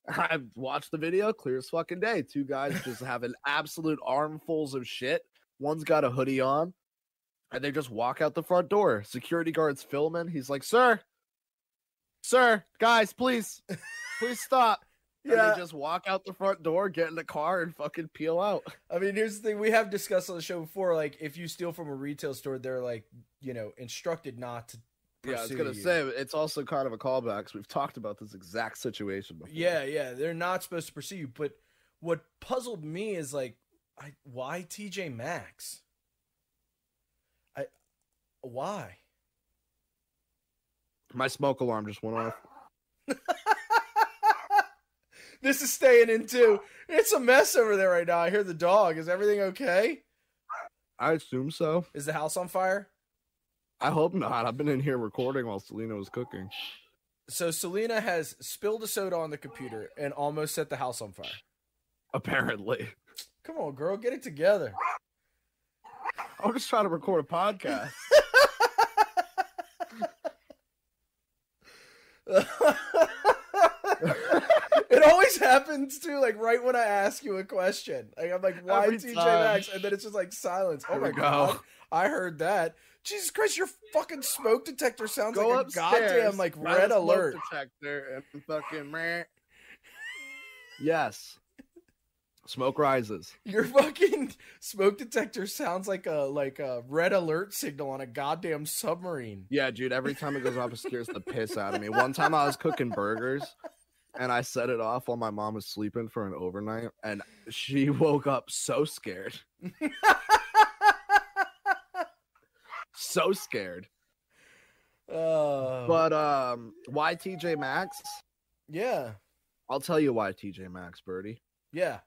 I watched the video, clear as fucking day. 2 guys just having absolute armfuls of shit. One's got a hoodie on, and they just walk out the front door. Security guard's filming. He's like, Sir, guys, please stop. Yeah. And they just walk out the front door, get in the car, and fucking peel out. I mean, here's the thing. We have discussed on the show before, like, if you steal from a retail store, they're, like, instructed not to pursue I was going to say, it's also kind of a callback, because we've talked about this exact situation before. Yeah, they're not supposed to pursue you. But what puzzled me is, like, why TJ Maxx? Why? My smoke alarm just went off. This is staying in too. It's a mess over there right now. I hear the dog. Is everything okay? I assume so. Is the house on fire? I hope not. I've been in here recording while Selena was cooking. So Selena has spilled a soda on the computer and almost set the house on fire. Apparently. Come on, girl. Get it together. I'm just trying to record a podcast. It always happens too, like right when I ask you a question. Like I'm like, why Every TJ time. Maxx? And then it's just like silence. Oh Here my we go. god. I heard that. Jesus Christ, your fucking smoke detector sounds Go like upstairs, a goddamn like grab red a smoke alert. detector and fucking meh. Yes. Smoke rises. Your fucking smoke detector sounds like a red alert signal on a goddamn submarine. Yeah, dude, every time it goes off, it scares the piss out of me. One time I was cooking burgers and I set it off while my mom was sleeping for an overnight, and she woke up so scared. So scared. But why TJ Maxx? Yeah. I'll tell you why TJ Maxx, Birdie. Yeah.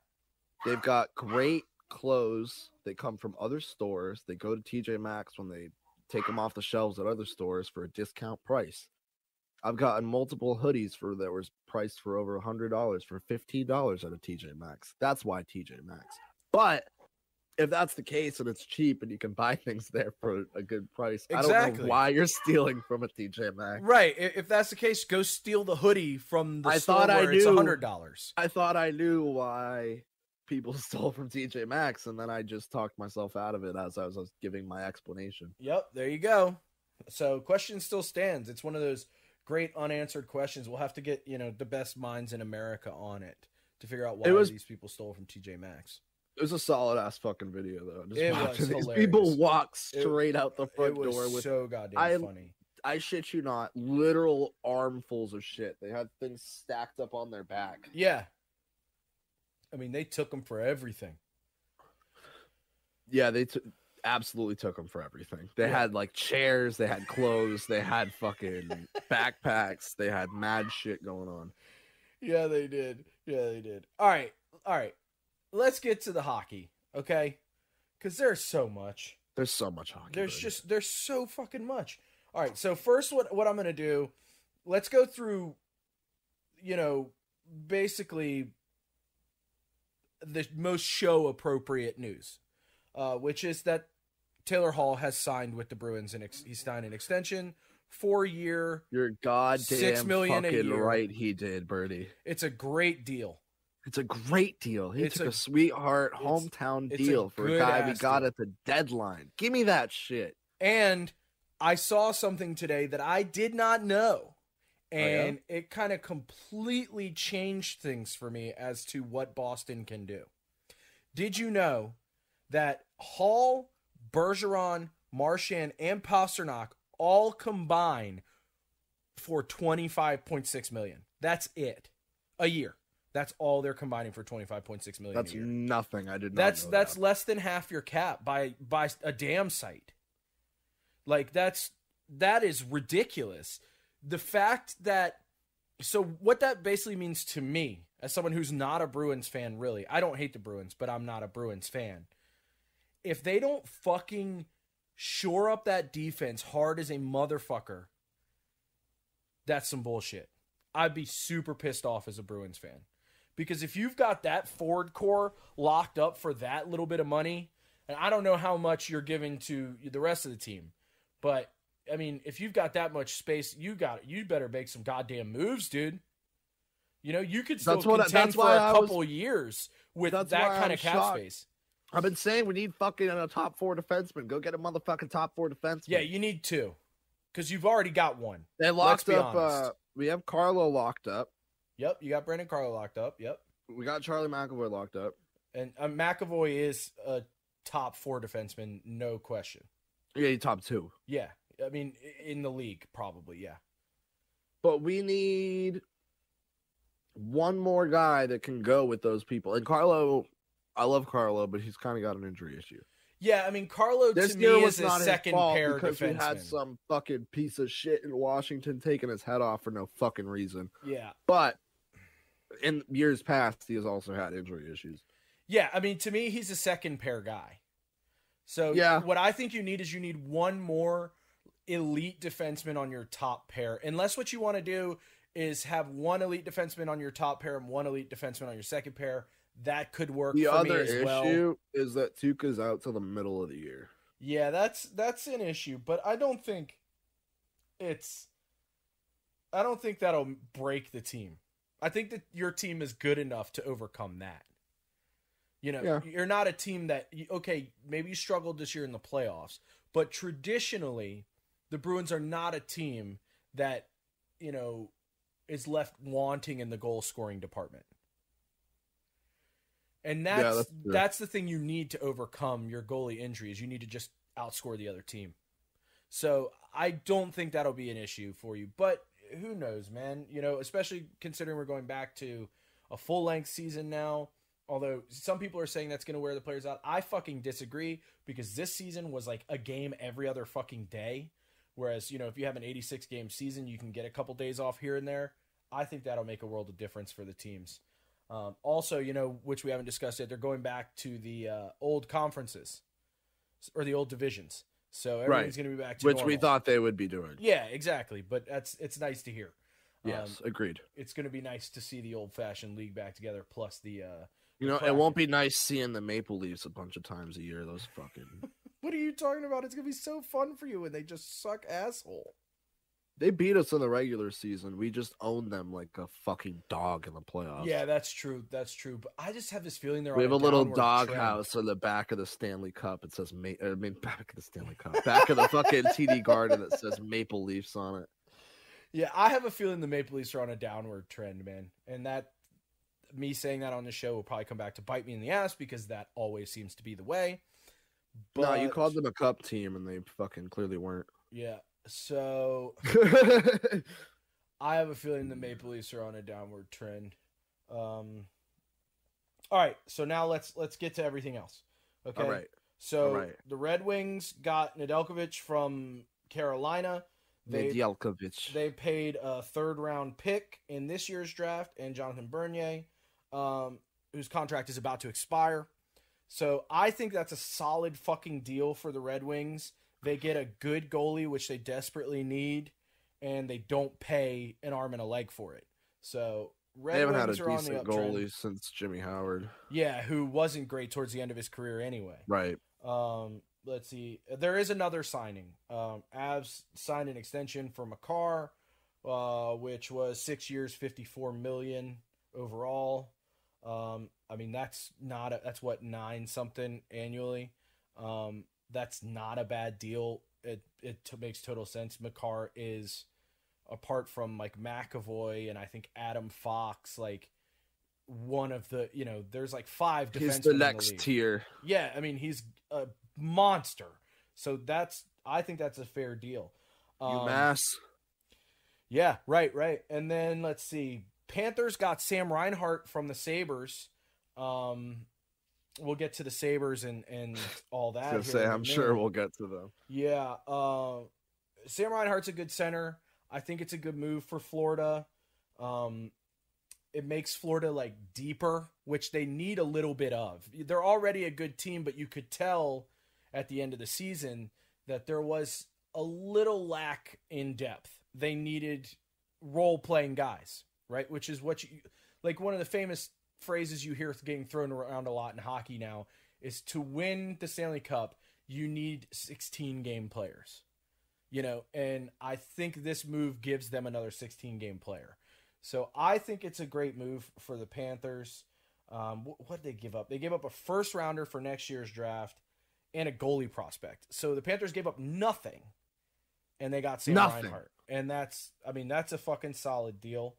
They've got great clothes. They come from other stores. They go to TJ Maxx when they take them off the shelves at other stores for a discount price. I've gotten multiple hoodies that was priced for over $100 for $15 at a TJ Maxx. That's why TJ Maxx. But if that's the case and it's cheap and you can buy things there for a good price, Exactly. I don't know why you're stealing from a TJ Maxx. Right. If that's the case, go steal the hoodie from the store thought where it's $100. I thought I knew why people stole from TJ Maxx, and then I just talked myself out of it as I was giving my explanation. Yep, there you go. So question still stands. It's one of those great unanswered questions. We'll have to get, the best minds in America on it to figure out why these people stole from TJ Maxx. It was a solid ass fucking video though. Just It was watching these hilarious. people walk straight out the front It was door with so goddamn funny. I shit you not, literal armfuls of shit. They had things stacked up on their back. Yeah. I mean, they took them for everything. Yeah, they absolutely took them for everything. They had like chairs, they had clothes, they had fucking backpacks, they had mad shit going on. Yeah, they did. All right. Let's get to the hockey, okay? Because there's so much. There's so much hockey. There's so fucking much. All right, so first what I'm going to do, let's go through, basically the most show-appropriate news, which is that Taylor Hall has signed with the Bruins, and he signed an extension, 4-year. You're goddamn $6 million fucking a year. right he did, Birdie. It's a great deal. It's a great deal. He took a sweetheart hometown it's deal for a guy we good-ass got deal. at the deadline. Give me that shit. And I saw something today that I did not know. And it kind of completely changed things for me as to what Boston can do. Did you know that Hall, Bergeron, Marchand, and Pasternak all combine for $25.6 million? That's it. A year. That's all they're combining for $25.6 million. That's a year. nothing. I did not know That's that. less than half your cap by a damn sight. Like that is ridiculous. The fact that what that basically means to me, as someone who's not a Bruins fan, really, I don't hate the Bruins, but I'm not a Bruins fan. If they don't fucking shore up that defense hard as a motherfucker, that's some bullshit. I'd be super pissed off as a Bruins fan. Because if you've got that forward core locked up for that little bit of money, and I don't know how much you're giving to the rest of the team, but I mean, if you've got that much space, you better make some goddamn moves, dude. You could still contend for a couple years with that kind of cap space. I've been saying we need fucking a top 4 defenseman. Go get a motherfucking top 4 defenseman. Yeah, you need 2. Because you've already got 1. They locked up. We have Carlo locked up. Yep, you got Brandon Carlo locked up. Yep. We got Charlie McAvoy locked up. And McAvoy is a top 4 defenseman, no question. Yeah, he's top 2. Yeah. I mean, in the league, probably, yeah. But we need one more guy that can go with those people. And Carlo, I love Carlo, but he's kind of got an injury issue. Yeah, I mean, Carlo to me is a second pair because defenseman. We had some fucking piece of shit in Washington taking his head off for no fucking reason. Yeah. But in years past, he has also had injury issues. Yeah, I mean, to me, he's a second pair guy. So Yeah. what I think you need one more elite defenseman on your top pair. Unless what you want to do is have one elite defenseman on your top pair and one elite defenseman on your second pair. That could work The for other me as well. issue is that Tuukka's out till the middle of the year. Yeah, that's an issue, but I don't think that'll break the team. I think that your team is good enough to overcome that. You know, You're not a team that, okay, maybe you struggled this year in the playoffs, but traditionally, the Bruins are not a team that, is left wanting in the goal scoring department. And that's the thing you need to overcome your goalie injuries. You need to just outscore the other team. So I don't think that'll be an issue for you, but who knows, man? Especially considering we're going back to a full-length season now. Although some people are saying that's going to wear the players out. I fucking disagree, because this season was like a game every other fucking day. Whereas, if you have an 86-game season, you can get a couple days off here and there. I think that'll make a world of difference for the teams. Also, which we haven't discussed yet, they're going back to the old conferences or the old divisions. So everything's going to be back to normal. We thought they would be doing. Yeah, exactly. But it's nice to hear. Yes, agreed. It's going to be nice to see the old-fashioned league back together, plus the it won't be nice seeing the Maple Leafs a bunch of times a year. Those fucking... What are you talking about? It's going to be so fun for you, and they just suck asshole. They beat us in the regular season. We just own them like a fucking dog in the playoffs. Yeah, that's true. That's true. But I just have this feeling they're we on have a little dog trend. house on the back of the Stanley Cup. It says, back of the Stanley Cup. Back of the fucking TD Garden that says Maple Leafs on it. Yeah, I have a feeling the Maple Leafs are on a downward trend, man. And that, me saying that on the show will probably come back to bite me in the ass, because that always seems to be the way. But, no, you called them a cup team, and they fucking clearly weren't. Yeah, so I have a feeling the Maple Leafs are on a downward trend. All right, so now let's get to everything else. Okay. All right. So the Red Wings got Nedeljkovic from Carolina. They paid a third-round pick in this year's draft, and Jonathan Bernier, whose contract is about to expire. So I think that's a solid fucking deal for the Red Wings. They get a good goalie, which they desperately need, and they don't pay an arm and a leg for it. So they haven't had a decent goalie since Jimmy Howard. Yeah, who wasn't great towards the end of his career anyway. Right. Let's see. There is another signing. Avs signed an extension for Makar, which was 6 years, $54 million overall. I mean, that's what, 9 something annually. That's not a bad deal. It makes total sense. Makar is, apart from like McAvoy and I think Adam Fox, like one of the, there's like 5 defensemen. He's the next tier. Yeah, I mean, he's a monster. So I think that's a fair deal. UMass. Yeah, right. And then let's see. Panthers got Sam Reinhart from the Sabres. We'll get to the Sabres and all that. I was gonna say, I'm sure we'll get to them. Yeah. Sam Reinhart's a good center. I think it's a good move for Florida. It makes Florida like deeper, which they need a little bit of. They're already a good team, but you could tell at the end of the season that there was a little lack in depth. They needed role-playing guys, right? Which is what like one of the famous phrases you hear getting thrown around a lot in hockey now is, to win the Stanley Cup, you need 16 game players, and I think this move gives them another 16 game player. So I think it's a great move for the Panthers. What did they give up? They gave up a first rounder for next year's draft and a goalie prospect. So the Panthers gave up nothing, and they got Sam Reinhart. And that's a fucking solid deal.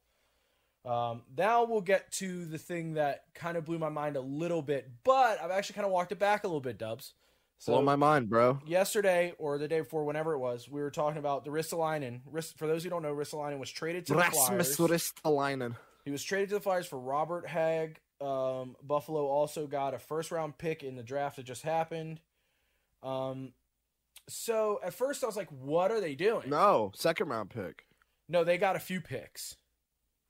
Now we'll get to the thing that kind of blew my mind a little bit, but I've actually kind of walked it back a little bit, Dubs. So blow my mind, bro. Yesterday or the day before, whenever it was, we were talking about the Ristolainen. For those who don't know, Ristolainen was traded to the Flyers. Ristolainen. He was traded to the Flyers for Robert Hagg. Buffalo also got a first-round pick in the draft that just happened. So at first I was like, what are they doing? No, second-round pick. No, they got a few picks.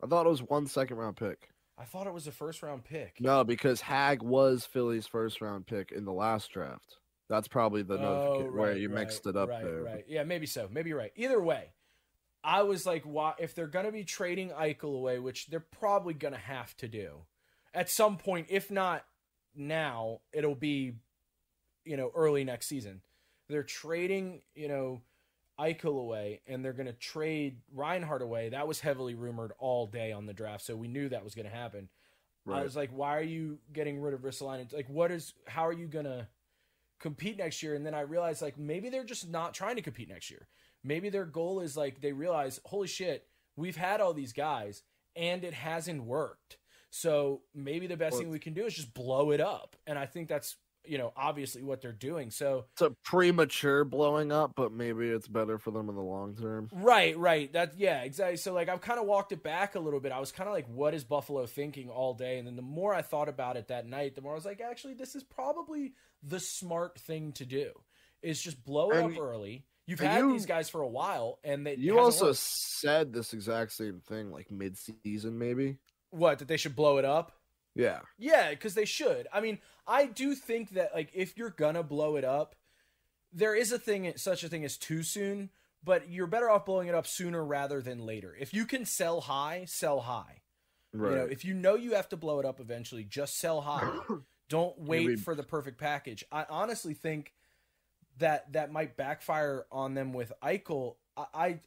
I thought it was 1 second-round pick. I thought it was a first-round pick. No, because Hag was Philly's first-round pick in the last draft. That's probably the notification where you mixed it up there. Right. Yeah, maybe so. Maybe you're right. Either way, I was like, why, if they're going to be trading Eichel away, which they're probably going to have to do at some point, if not now, it'll be, early next season. They're trading, Eichel away, and they're going to trade Reinhardt away. That was heavily rumored all day on the draft, so we knew that was going to happen. Right. I was like, why are you getting rid of Ristolainen? Like, how are you going to compete next year? And then I realized, like, maybe they're just not trying to compete next year. Maybe their goal is, like, they realize, holy shit, we've had all these guys, and it hasn't worked. So maybe the best thing we can do is just blow it up. And I think that's, obviously what they're doing. So it's a premature blowing up, but maybe it's better for them in the long term. Right. Yeah, exactly. So like I've kind of walked it back a little bit. I was kind of like, what is Buffalo thinking all day? And then the more I thought about it that night, the more I was like, actually, this is probably the smart thing to do, is just blow it up early. You've had these guys for a while, and you also said this exact same thing like mid-season, maybe. What, that they should blow it up? Yeah. Yeah, because they should. I mean, I do think that, like, if you're gonna blow it up, there is such a thing as too soon, but you're better off blowing it up sooner rather than later. If you can sell high, sell high. Right. If you have to blow it up eventually, just sell high. Don't wait for the perfect package. I honestly think that might backfire on them with Eichel. I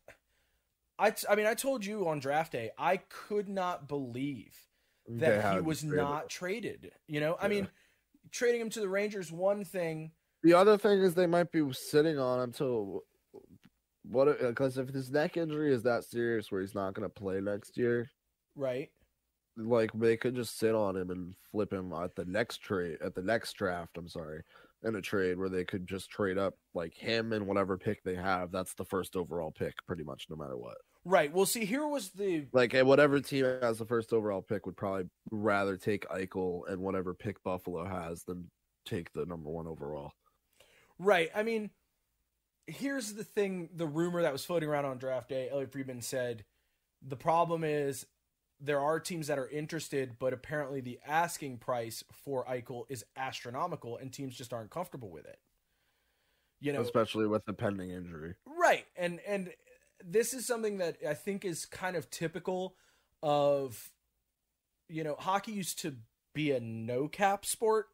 mean, I told you on draft day, I could not believe that he was not traded. I mean, trading him to the Rangers, one thing. The other thing is they might be sitting on him till because if his neck injury is that serious where he's not going to play next year, right? Like they could just sit on him and flip him at the next draft. I'm sorry, in a trade where they could just trade up like him and whatever pick they have. That's the first overall pick, pretty much, no matter what. Right. Well, see, here was whatever team has the first overall pick would probably rather take Eichel and whatever pick Buffalo has than take the number one overall. Right. I mean, here's the thing. The rumor that was floating around on draft day, Elliot Friedman said, the problem is there are teams that are interested, but apparently the asking price for Eichel is astronomical and teams just aren't comfortable with it. Especially with the pending injury. Right. And this is something that I think is kind of typical of, hockey used to be a no cap sport,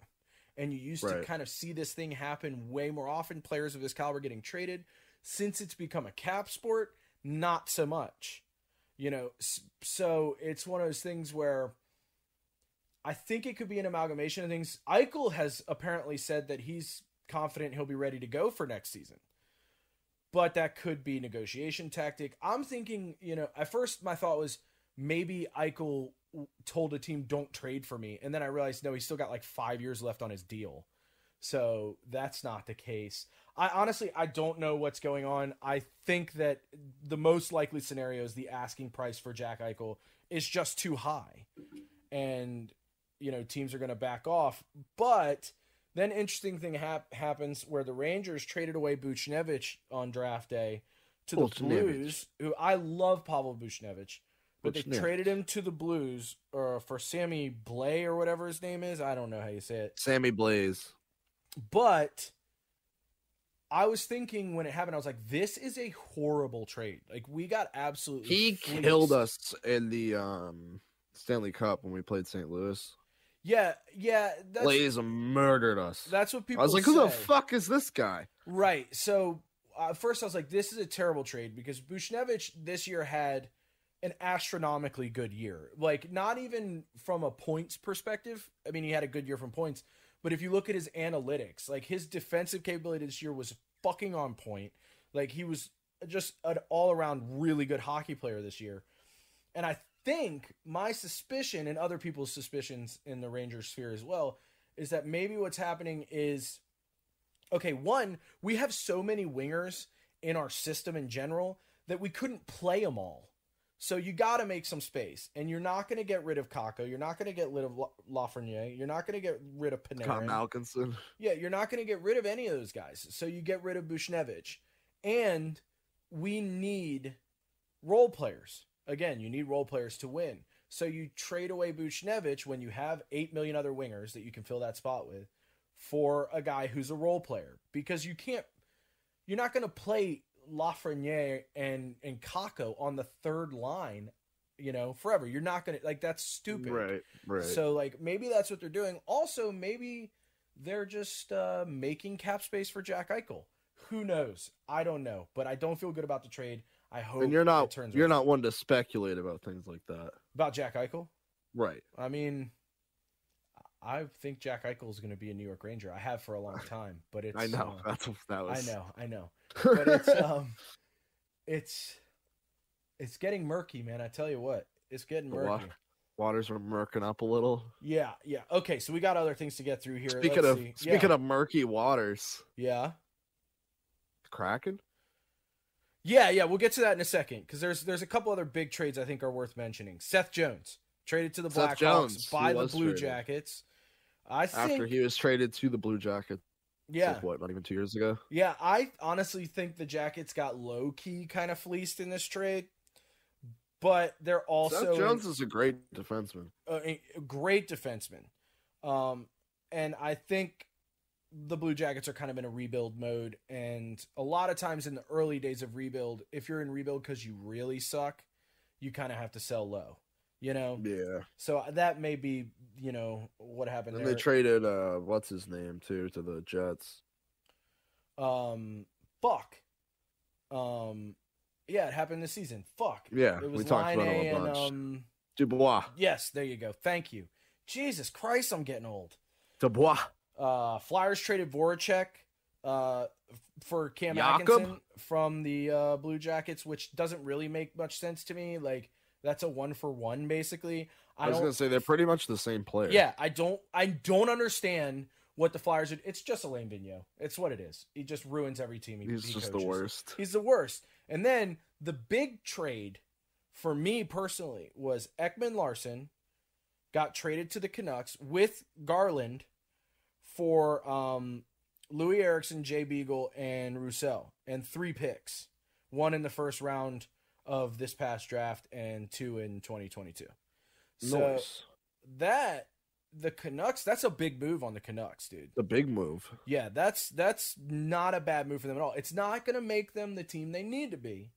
and you used to kind of see this thing happen way more often. Players of this caliber getting traded. Since it's become a cap sport, not so much, so it's one of those things where I think it could be an amalgamation of things. Eichel has apparently said that he's confident he'll be ready to go for next season. But that could be negotiation tactic. I'm thinking, at first my thought was maybe Eichel told a team, don't trade for me. And then I realized, no, he's still got like 5 years left on his deal. So that's not the case. I don't know what's going on. I think that the most likely scenario is the asking price for Jack Eichel is just too high. And, teams are going to back off. But then interesting thing happens where the Rangers traded away Buchnevich on draft day to the Blues, who I love Pavel Buchnevich, but they traded him to the Blues for Sammy Blais or whatever his name is. I don't know how you say it. Sammy Blais. But I was thinking when it happened, I was like, this is a horrible trade. Like, we got absolutely He killed us in the Stanley Cup when we played St. Louis. Yeah. Blaze murdered us. That's what people I was like, who the fuck is this guy? Right. So, first I was like, this is a terrible trade because Buchnevich this year had an astronomically good year. Like, not even from a points perspective. I mean, he had a good year from points. But if you look at his analytics, like, his defensive capability this year was fucking on point. Like, he was just an all-around really good hockey player this year. And I think my suspicion and other people's suspicions in the Rangers sphere as well is that maybe what's happening is, okay, one, we have so many wingers in our system in general that we couldn't play them all. So you got to make some space, and you're not going to get rid of Kakko. You're not going to get rid of Lafreniere. You're not going to get rid of Panarin. Con Malkinson. Yeah, you're not going to get rid of any of those guys. So you get rid of Buchnevich, and we need role players. Again, you need role players to win. So you trade away Buchnevich when you have 8 million other wingers that you can fill that spot with for a guy who's a role player, because you're not going to play Lafreniere and Kako on the third line, forever. You're not going to, like, that's stupid. Right. So, like, maybe that's what they're doing. Also, maybe they're just making cap space for Jack Eichel. Who knows? I don't know, but I don't feel good about the trade. I hope And you're not around. one to speculate about things like that. About Jack Eichel? Right. I mean, I think Jack Eichel is going to be a New York Ranger. I have for a long time, but it's. I know that was. I know, but it's getting murky, man. I tell you what, it's getting murky. Waters are murking up a little. Yeah. Okay, so we got other things to get through here. Speaking of murky waters. Yeah. Kraken. Yeah, we'll get to that in a second, because there's a couple other big trades I think are worth mentioning. Seth Jones traded to the Blackhawks by the Blue Jackets. After he was traded to the Blue Jackets. Yeah. Like, what, not even 2 years ago? Yeah, I honestly think the Jackets got low-key kind of fleeced in this trade, but they're also... Seth Jones is a great defenseman. A great defenseman. And I think the Blue Jackets are kind of in a rebuild mode, and a lot of times in the early days of rebuild, if you're in rebuild because you really suck, you kind of have to sell low, Yeah. So that may be, what happened and there. They traded, what's his name, too, to the Jets. Buck. Yeah, it happened this season. Fuck. Yeah, it was we talked about Line it a and, bunch. Dubois. Yes, there you go. Thank you. Jesus Christ, I'm getting old. Dubois. Flyers traded Voracek for Cam Jakob? Atkinson from the Blue Jackets, which doesn't really make much sense to me. Like, that's a 1-for-1 basically. I was gonna say they're pretty much the same player. Yeah, I don't understand what the Flyers are. It's just Alain Vigneault. It's what it is. He just ruins every team. He's just the worst. He's the worst. And then the big trade for me personally was Ekman Larson got traded to the Canucks with Garland for Louis Eriksson, Jay Beagle, and Roussel, and 3 picks. 1 in the first round of this past draft and 2 in 2022. So nice. The Canucks, that's a big move on the Canucks, dude. The big move. Yeah, that's not a bad move for them at all. It's not going to make them the team they need to be,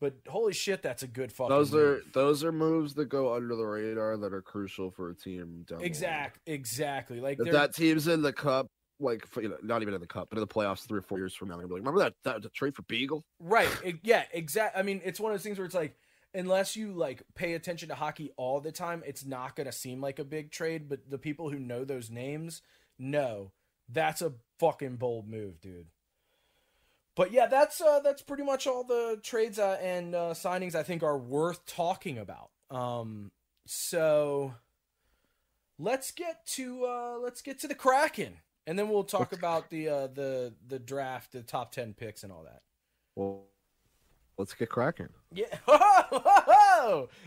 but holy shit, that's a good fucking move. Those are moves that go under the radar that are crucial for a team down the line. Exactly. Like, if that team's in the cup, like, not even in the cup, but in the playoffs 3 or 4 years from now, they're gonna be like, remember that trade for Beagle? Right. Yeah. Exactly. I mean, it's one of those things where it's like, unless you like pay attention to hockey all the time, it's not going to seem like a big trade, but the people who know those names know that's a fucking bold move, dude. But yeah, that's pretty much all the trades and signings I think are worth talking about. So let's get to the Kraken, and then we'll talk about the draft, the top 10 picks, and all that. Well, let's get cracking. Yeah.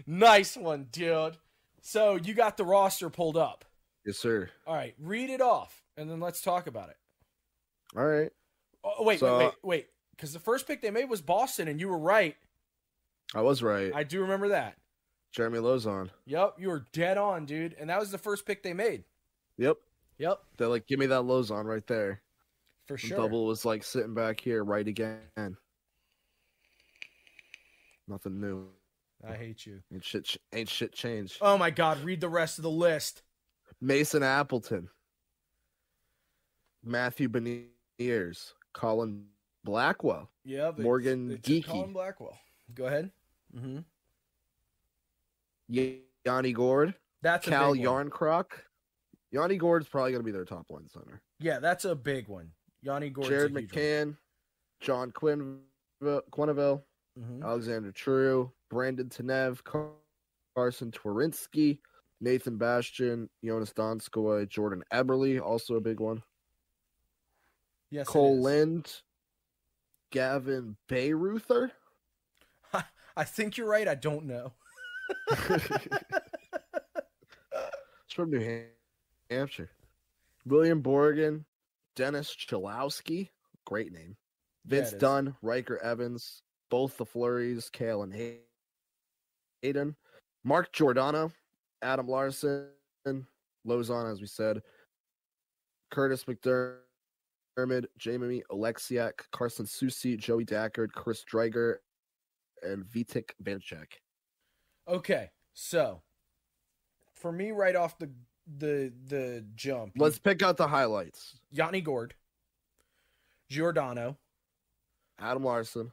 Nice one, dude. So you got the roster pulled up. Yes, sir. All right, read it off, and then let's talk about it. All right. Oh, wait. Because the first pick they made was Boston, and you were right. I was right. I do remember that. Jeremy Lauzon. Yep, you were dead on, dude. And that was the first pick they made. Yep. They're like, give me that Lauzon right there. For sure. Double was like sitting back here, right again. Nothing new. I hate you. Ain't shit changed. Oh my God! Read the rest of the list. Mason Appleton, Matthew Beniers, Colin Blackwell. Yeah. Morgan Geeky. Colin Blackwell. Go ahead. Mm-hmm. Yanni Gord. That's Cal a big one. Yarncroc. Yanni Gord's probably going to be their top line center. Yeah, that's a big one. Yanni Gord's Jared a huge McCann, one. John Quenneville, Alexander True, Brandon Tanev, Carson Twerinsky, Nathan Bastian, Jonas Donskoy, Jordan Eberle, also a big one. Yes, Cole Lind, Gavin Bayreuther. I think you're right. I don't know. It's from New Hampshire. William Borgen, Dennis Chalowski, great name. Vince Dunn, Riker Evans, both the Flurries, Kale and Hayden. Mark Giordano, Adam Larson, Lozon, as we said, Curtis McDermott, Jamie Oleksiak, Carson Soucy, Joey Dackard, Chris Dreiger, and Vitek Vanchek. Okay, so for me, right off the jump, let's pick out the highlights. Yanni Gord, Giordano, Adam Larson,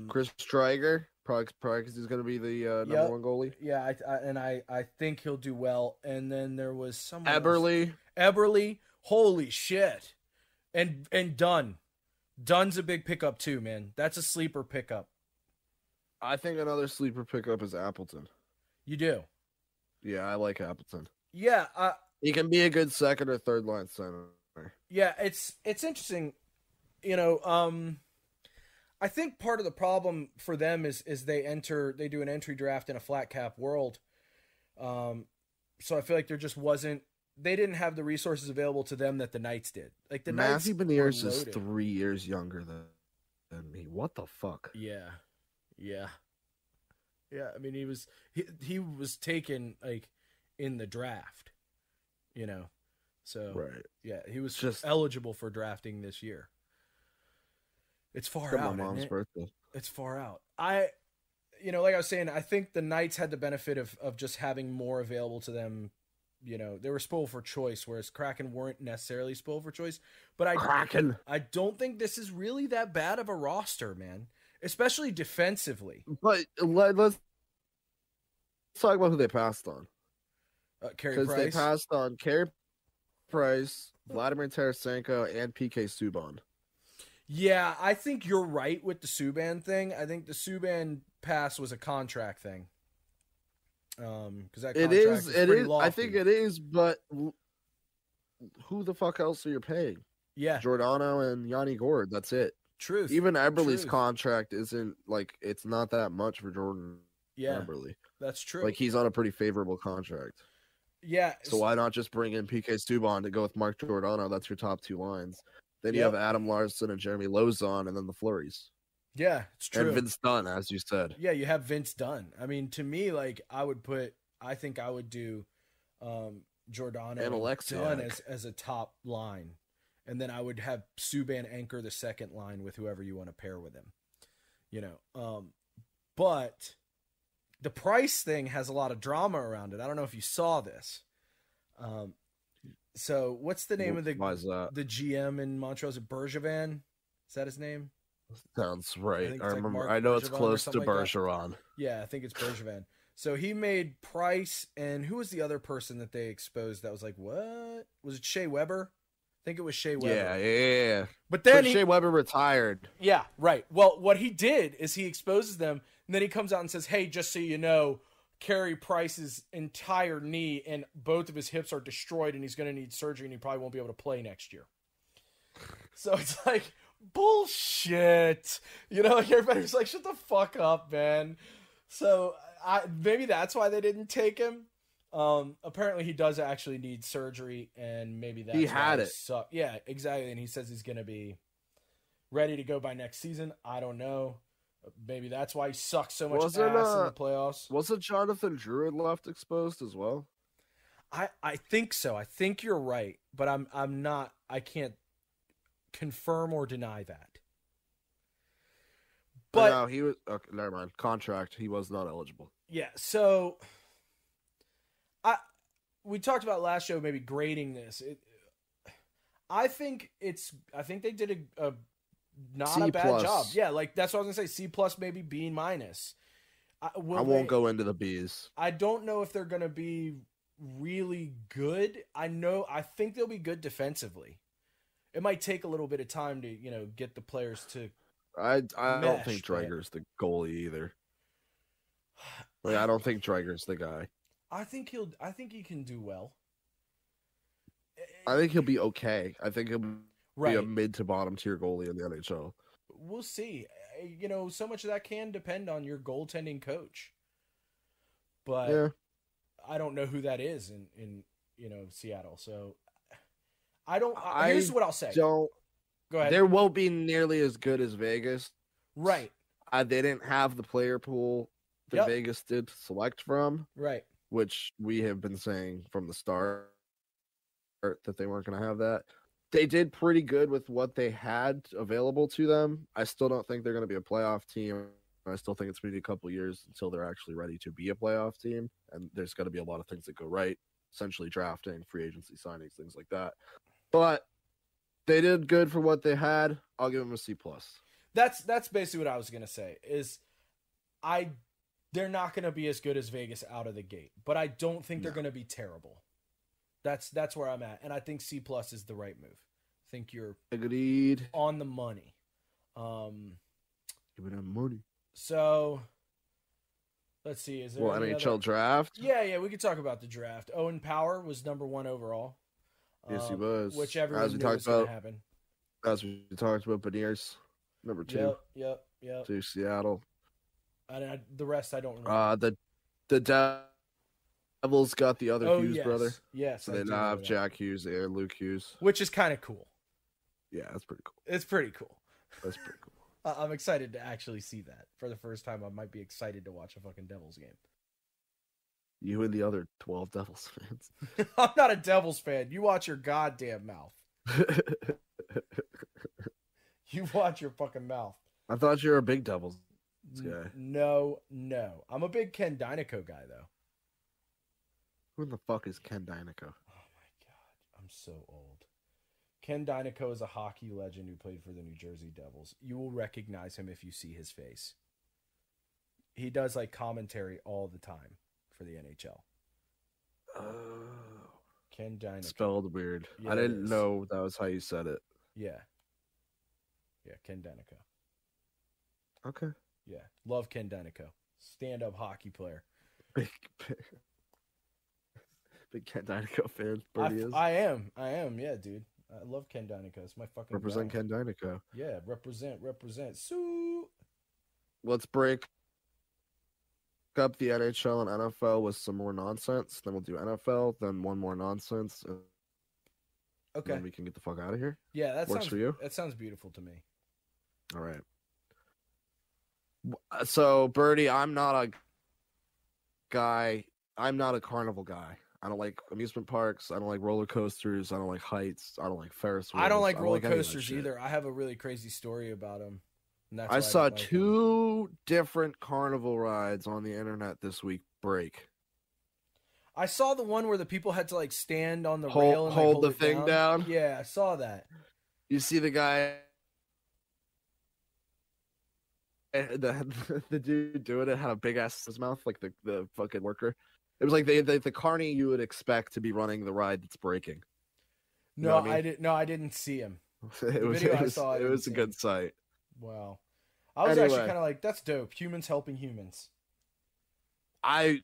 Chris Dreiger, probably because he's going to be the number one goalie. Yeah, I think he'll do well. And then there was someone Eberle, holy shit, and Dunn. Dunn's a big pickup too, man. That's a sleeper pickup. I think another sleeper pickup is Appleton. You do? Yeah, I like Appleton. Yeah, he can be a good second or third line center. Yeah, it's interesting. You know, I think part of the problem for them is they do an entry draft in a flat cap world. So I feel like there just wasn't. They didn't have the resources available to them that the Knights did. Like the Matthew Knights Beniers is 3 years younger than me. What the fuck? Yeah. I mean, he was taken like in the draft, you know. So right. Yeah, he was just eligible for drafting this year. It's far out. My mom's birthday. It's far out. Like I was saying, I think the Knights had the benefit of just having more available to them. You know, they were spoiled for choice, whereas Kraken weren't necessarily spoiled for choice. But I don't think this is really that bad of a roster, man. Especially defensively. But let's talk about who they passed on. Carey Price. Because they passed on Carey Price, Vladimir Tarasenko, and PK Subban. Yeah, I think you're right with the Subban thing. I think the Subban pass was a contract thing. Because that contract is pretty lofty. I think it is, but who the fuck else are you paying? Yeah, Giordano and Yanni Gord. That's it. Truth. Even Eberle's contract isn't like it's not that much for Jordan. Yeah, Eberle. That's true. Like he's on a pretty favorable contract. Yeah. So why not just bring in PK Subban to go with Mark Giordano? That's your top two lines. Then you have Adam Larson and Jeremy Lozon, and then the Flurries. Yeah, it's true. And Vince Dunn, as you said. Yeah, you have Vince Dunn. I mean, to me, like I think I would do Giordano and Dunn as a top line. And then I would have Subban anchor the second line with whoever you want to pair with him. You know. But the Price thing has a lot of drama around it. I don't know if you saw this. So what's the name of the GM in Montreal? Is it Bergevin? Is that his name? Sounds right. I remember. Like I know it's close to Bergeron. Like yeah, I think it's Bergevin. So he made Price, and who was the other person that they exposed that was like, what? Was it Shea Weber? I think it was Shea Weber. Yeah. But then Shea Weber retired. Yeah, right. Well, what he did is he exposes them, and then he comes out and says, hey, just so you know, Carey Price's entire knee and both of his hips are destroyed, and he's going to need surgery, and he probably won't be able to play next year. So it's like, bullshit. You know, like everybody's like, shut the fuck up, man. So maybe that's why they didn't take him. Apparently he does actually need surgery, and maybe that's he had it. Yeah, exactly. And he says he's going to be ready to go by next season. I don't know. Maybe that's why he sucks so much ass in the playoffs. Wasn't Jonathan Druid left exposed as well? I think so. I think you're right, but I'm not. I can't confirm or deny that. But no, he was. Okay, never mind. Contract. He was not eligible. Yeah. So we talked about last show maybe grading this. I think they did a not C+. a bad job. Yeah, like that's what I was gonna say. C+, maybe B-. I won't go into the B's. I don't know if they're gonna be really good. I think they'll be good defensively. It might take a little bit of time to, get the players to I don't think Dreiger's the goalie either. Like, I don't think Dreiger's the guy. I think he can do well. I think he'll be okay. I think he'll be a mid to bottom tier goalie in the NHL. We'll see. So much of that can depend on your goaltending coach. But yeah. I don't know who that is in Seattle. So here's what I'll say. Go ahead. There won't be nearly as good as Vegas. Right. They didn't have the player pool that Vegas did select from, right? Which we have been saying from the start that they weren't going to have that. They did pretty good with what they had available to them. I still don't think they're going to be a playoff team. I still think it's going to be a couple years until they're actually ready to be a playoff team. And there's going to be a lot of things that go right, essentially drafting, free agency signings, things like that. But they did good for what they had. I'll give them a C+. That's basically what I was going to say is they're not going to be as good as Vegas out of the gate, but I don't think they're going to be terrible. That's where I'm at. And I think C+ is the right move. I think you're agreed on the money. Give it money. So let's see. Is there NHL draft? Yeah, we could talk about the draft. Owen Power was number 1 overall. Yes, he was. Which everyone knew was going to happen. As we talked about, Beniers, number 2. Yep. To Seattle. The rest I don't remember. The Devils got the other Hughes brother. Yes. So they now have Jack Hughes and Luke Hughes. Which is kind of cool. Yeah, that's pretty cool. It's pretty cool. That's pretty cool. I'm excited to actually see that. For the first time, I might be excited to watch a fucking Devils game. You and the other 12 Devils fans. I'm not a Devils fan. You watch your goddamn mouth. You watch your fucking mouth. I thought you were a big Devils guy. No. I'm a big Ken Dynaco guy, though. Who the fuck is Ken Dynaco? Oh, my God. I'm so old. Ken Dynaco is a hockey legend who played for the New Jersey Devils. You will recognize him if you see his face. He does, like, commentary all the time for the NHL. Oh. Ken Dynaco. Spelled weird. Yeah, I didn't know that was how you said it. Yeah, Ken Dynaco. Okay. Yeah, love Ken Dynaco. Stand-up hockey player. Big Ken Dynaco fan. I am, yeah, dude. I love Ken Dynaco. It's my fucking represent guy. Ken Dynaco. Yeah, represent. Sue. Let's break up the NHL and NFL with some more nonsense. Then we'll do NFL, then one more nonsense. Okay. Then we can get the fuck out of here. Yeah, that works for you. That sounds beautiful to me. All right. So, Birdie, I'm not a carnival guy. I don't like amusement parks. I don't like roller coasters. I don't like heights. I don't like Ferris wheels. I don't like roller coasters either. I have a really crazy story about them. I saw 2 different carnival rides on the internet this week break. I saw the one where the people had to like stand on the rail and hold the thing down. Yeah, I saw that. You see the guy, the dude doing it had a big ass in his mouth, like the fucking worker. It was like the carny you would expect to be running the ride that's breaking. You know what I mean? I didn't see him. It was a good sight. Wow. I was actually kind of like, that's dope. Humans helping humans. I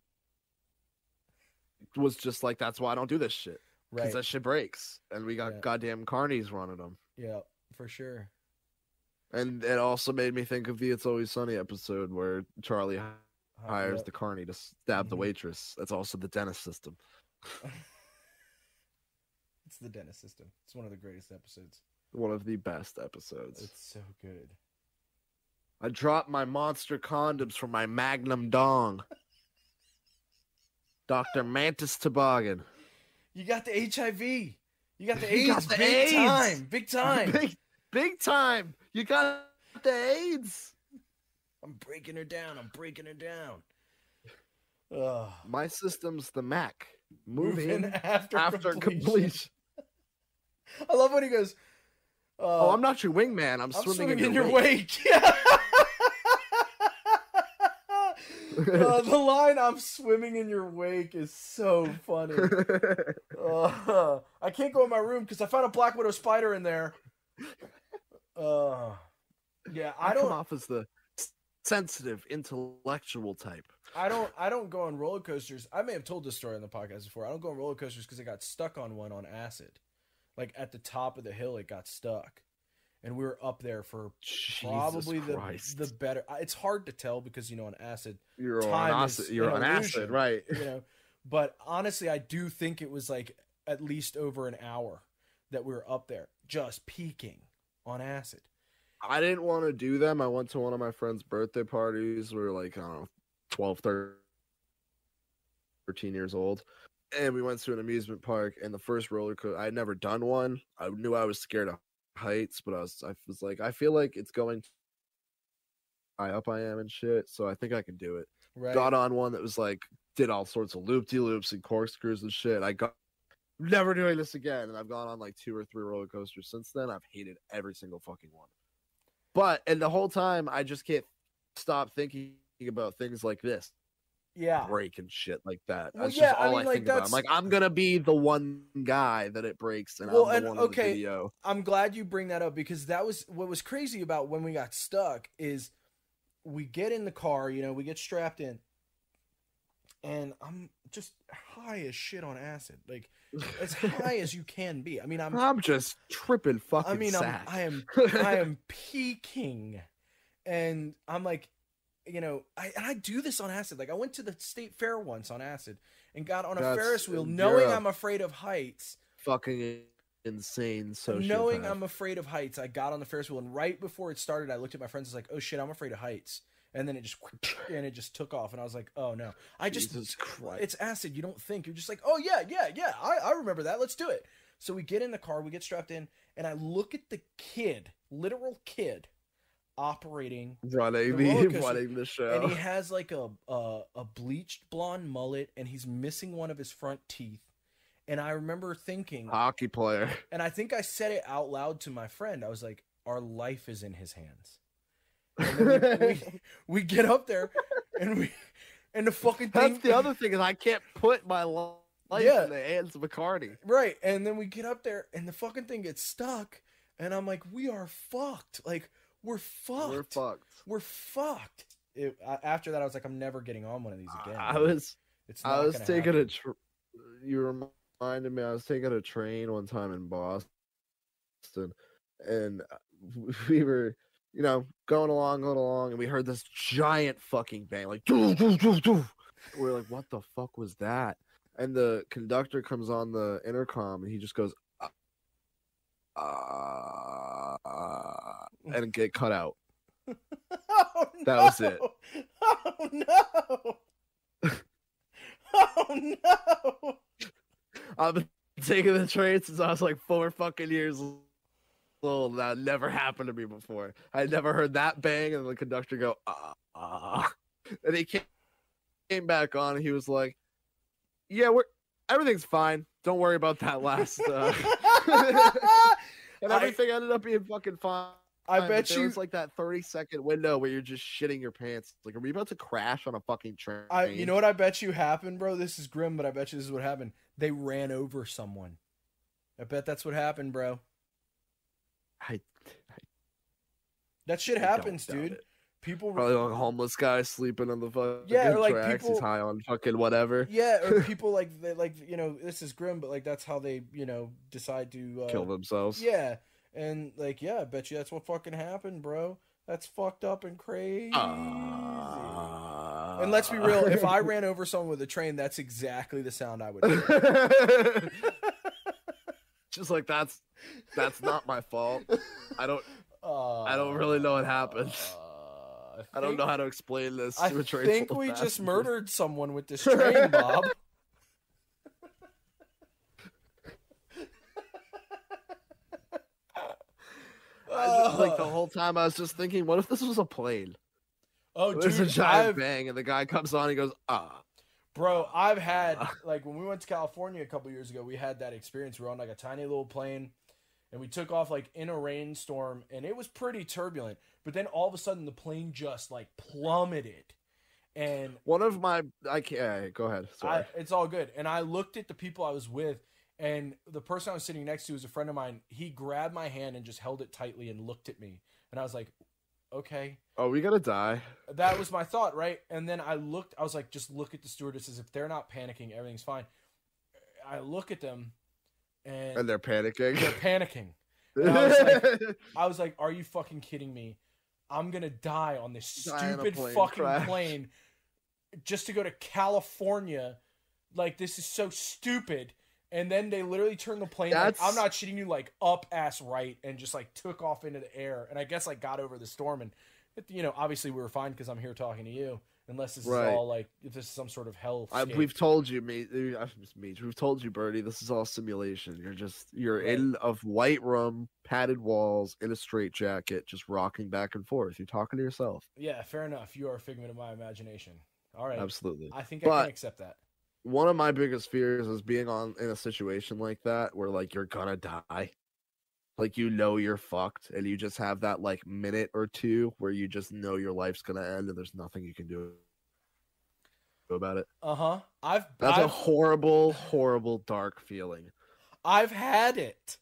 was just like, that's why I don't do this shit. Because that shit breaks. And we got goddamn carnies running them. Yeah, for sure. And it also made me think of the It's Always Sunny episode where Charlie hires the carny to stab the waitress. That's also the dentist system. It's the dentist system. It's one of the greatest episodes. One of the best episodes. It's so good. I dropped my monster condoms from my Magnum dong. Dr. Mantis Toboggan. You got the HIV. You got the AIDS. Big time. Big time. Big time. You got the AIDS. I'm breaking her down. My system's the Mac. Move in after completion. I love when he goes, I'm not your wingman. I'm swimming in your wake. Yeah. The line "I'm swimming in your wake" is so funny. I can't go in my room because I found a Black Widow spider in there. Yeah, I don't come off as the sensitive, intellectual type. I don't go on roller coasters. I may have told this story on the podcast before. I don't go on roller coasters because I got stuck on one on acid. Like at the top of the hill, it got stuck. And we were up there for probably the better. It's hard to tell because, on acid. You're on acid, right. But honestly, I do think it was like at least over an hour that we were up there just peaking on acid. I didn't want to do them. I went to one of my friend's birthday parties. We were like, I don't know, 12, 13 years old. And we went to an amusement park, and the first roller coaster, I had never done one. I knew I was scared of heights, but I was like, I feel like it's going high up I am and shit, so I think I can do it. Right. Got on one that was like, did all sorts of loop-de-loops and corkscrews and shit. I got never doing this again, and I've gone on like 2 or 3 roller coasters since then. I've hated every single fucking one. But, and the whole time, I just can't stop thinking about things like this. Yeah. Break and shit like that. Well, That's yeah, just all I mean, I think about. I'm like, I'm gonna be the one guy that it breaks, and well, I'm the one in the video. I'm glad you bring that up, because that was what was crazy about when we got stuck is we get in the car, you know, we get strapped in, and I'm just high as shit on acid, like as high as you can be. I mean, I'm just tripping fucking. I mean, sack. I am peaking, and I'm like, you know, I do this on acid. Like, I went to the state fair once on acid and got on a Ferris wheel, knowing I'm afraid of heights. Fucking insane sociopath. Knowing I'm afraid of heights, I got on the Ferris wheel, and right before it started, I looked at my friends and was like, "Oh shit, I'm afraid of heights." And then it just took off, and I was like, "Oh no!" Jesus Christ. It's acid. You don't think. You're just like, "Oh yeah. I remember that. Let's do it." So we get in the car, we get strapped in, and I look at the kid, literal kid, operating running the show, and he has like a bleached blonde mullet, and he's missing one of his front teeth. And I remember thinking, hockey player, and I think I said it out loud to my friend. I was like, "Our life is in his hands." And then we get up there, and the fucking thing. That's the other thing, is I can't put my life in the hands of McCarty. Right, and then we get up there, and the fucking thing gets stuck, and I'm like, "We are fucked. Like, we're fucked. We're fucked." After that, I was like, "I'm never getting on one of these again." I was taking you reminded me. I was taking a train one time in Boston, and we were, you know, going along, and we heard this giant fucking bang, like doo, doo, doo, doo. We're like, "What the fuck was that?" And the conductor comes on the intercom, and he just goes, and get cut out. Oh, that was it. Oh no! Oh no! I've been taking the train since I was like 4 fucking years old. That never happened to me before. I never heard that bang and the conductor go, and he came back on, and he was like, "Yeah, everything's fine. Don't worry about that last." And everything ended up being fucking fine. I bet you it's like that 30-second window where you're just shitting your pants. Like, are we about to crash on a fucking train? You know what I bet you happened, bro? This is grim, but I bet you this is what happened. They ran over someone. I bet that's what happened, bro. That shit happens, dude. People probably like a homeless guy sleeping on the fucking like tracks. He's high on fucking whatever. Yeah, or people like you know, this is grim, but like that's how they, you know, decide to kill themselves. Yeah, and like, yeah, I bet you that's what fucking happened, bro. That's fucked up and crazy. And let's be real, if I ran over someone with a train, that's exactly the sound I would make. Just like that's not my fault. I don't really know what happened. I don't know how to explain this. I think we just murdered someone with this train, Bob. Like the whole time I was just thinking, what if this was a plane? Oh, dude, there's a giant bang, and the guy comes on, and he goes, Bro, I've had, like, when we went to California a couple years ago, we had that experience. We were on, like, a tiny little plane, and we took off, like, in a rainstorm, and it was pretty turbulent. But then all of a sudden, the plane just, like, plummeted. And one of my, go ahead. Sorry. It's all good. And I looked at the people I was with, and the person I was sitting next to was a friend of mine. He grabbed my hand and just held it tightly and looked at me. And I was like, okay. Oh, we gotta die. That was my thought, right? And then I was like, just look at the stewardesses. If they're not panicking, everything's fine. I look at them, and they're panicking. They're panicking. And I was like, are you fucking kidding me? I'm gonna die on this stupid fucking plane just to go to California. Like, this is so stupid. And then they literally turned the plane, like, I'm not shitting you, like, up ass right, and just, like, took off into the air. And I guess, like, got over the storm. And Obviously we were fine because I'm here talking to you. Unless this Right. is all like, if this is some sort of hell. We've told you, we've told you, Birdie, this is all simulation. You're Right. in a white room, padded walls, in a straitjacket, just rocking back and forth. You're talking to yourself. Yeah, fair enough. You are a figment of my imagination. All right. Absolutely. I think I can accept that. One of my biggest fears is being in a situation like that where like you're gonna die. Like you're fucked and you just have that like minute or two where you just know your life's gonna end and there's nothing you can do about it. That's a horrible, horrible, dark feeling. I've had it.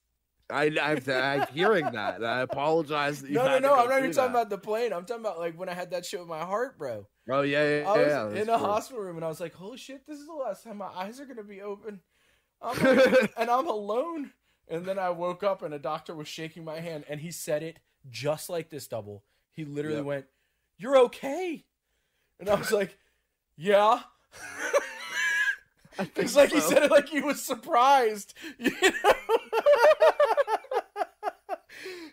I'm hearing that. And I apologize. That no. I'm not even talking about the plane. I'm talking about like when I had that shit with my heart, bro. Oh yeah. I was in a hospital room and I was like, "Holy shit! This is the last time my eyes are gonna be open." And I'm alone. And then I woke up and a doctor was shaking my hand and he said it just like this, Double. He literally went, "You're okay," and I was like, "Yeah." It's like he said it like he was surprised. You know?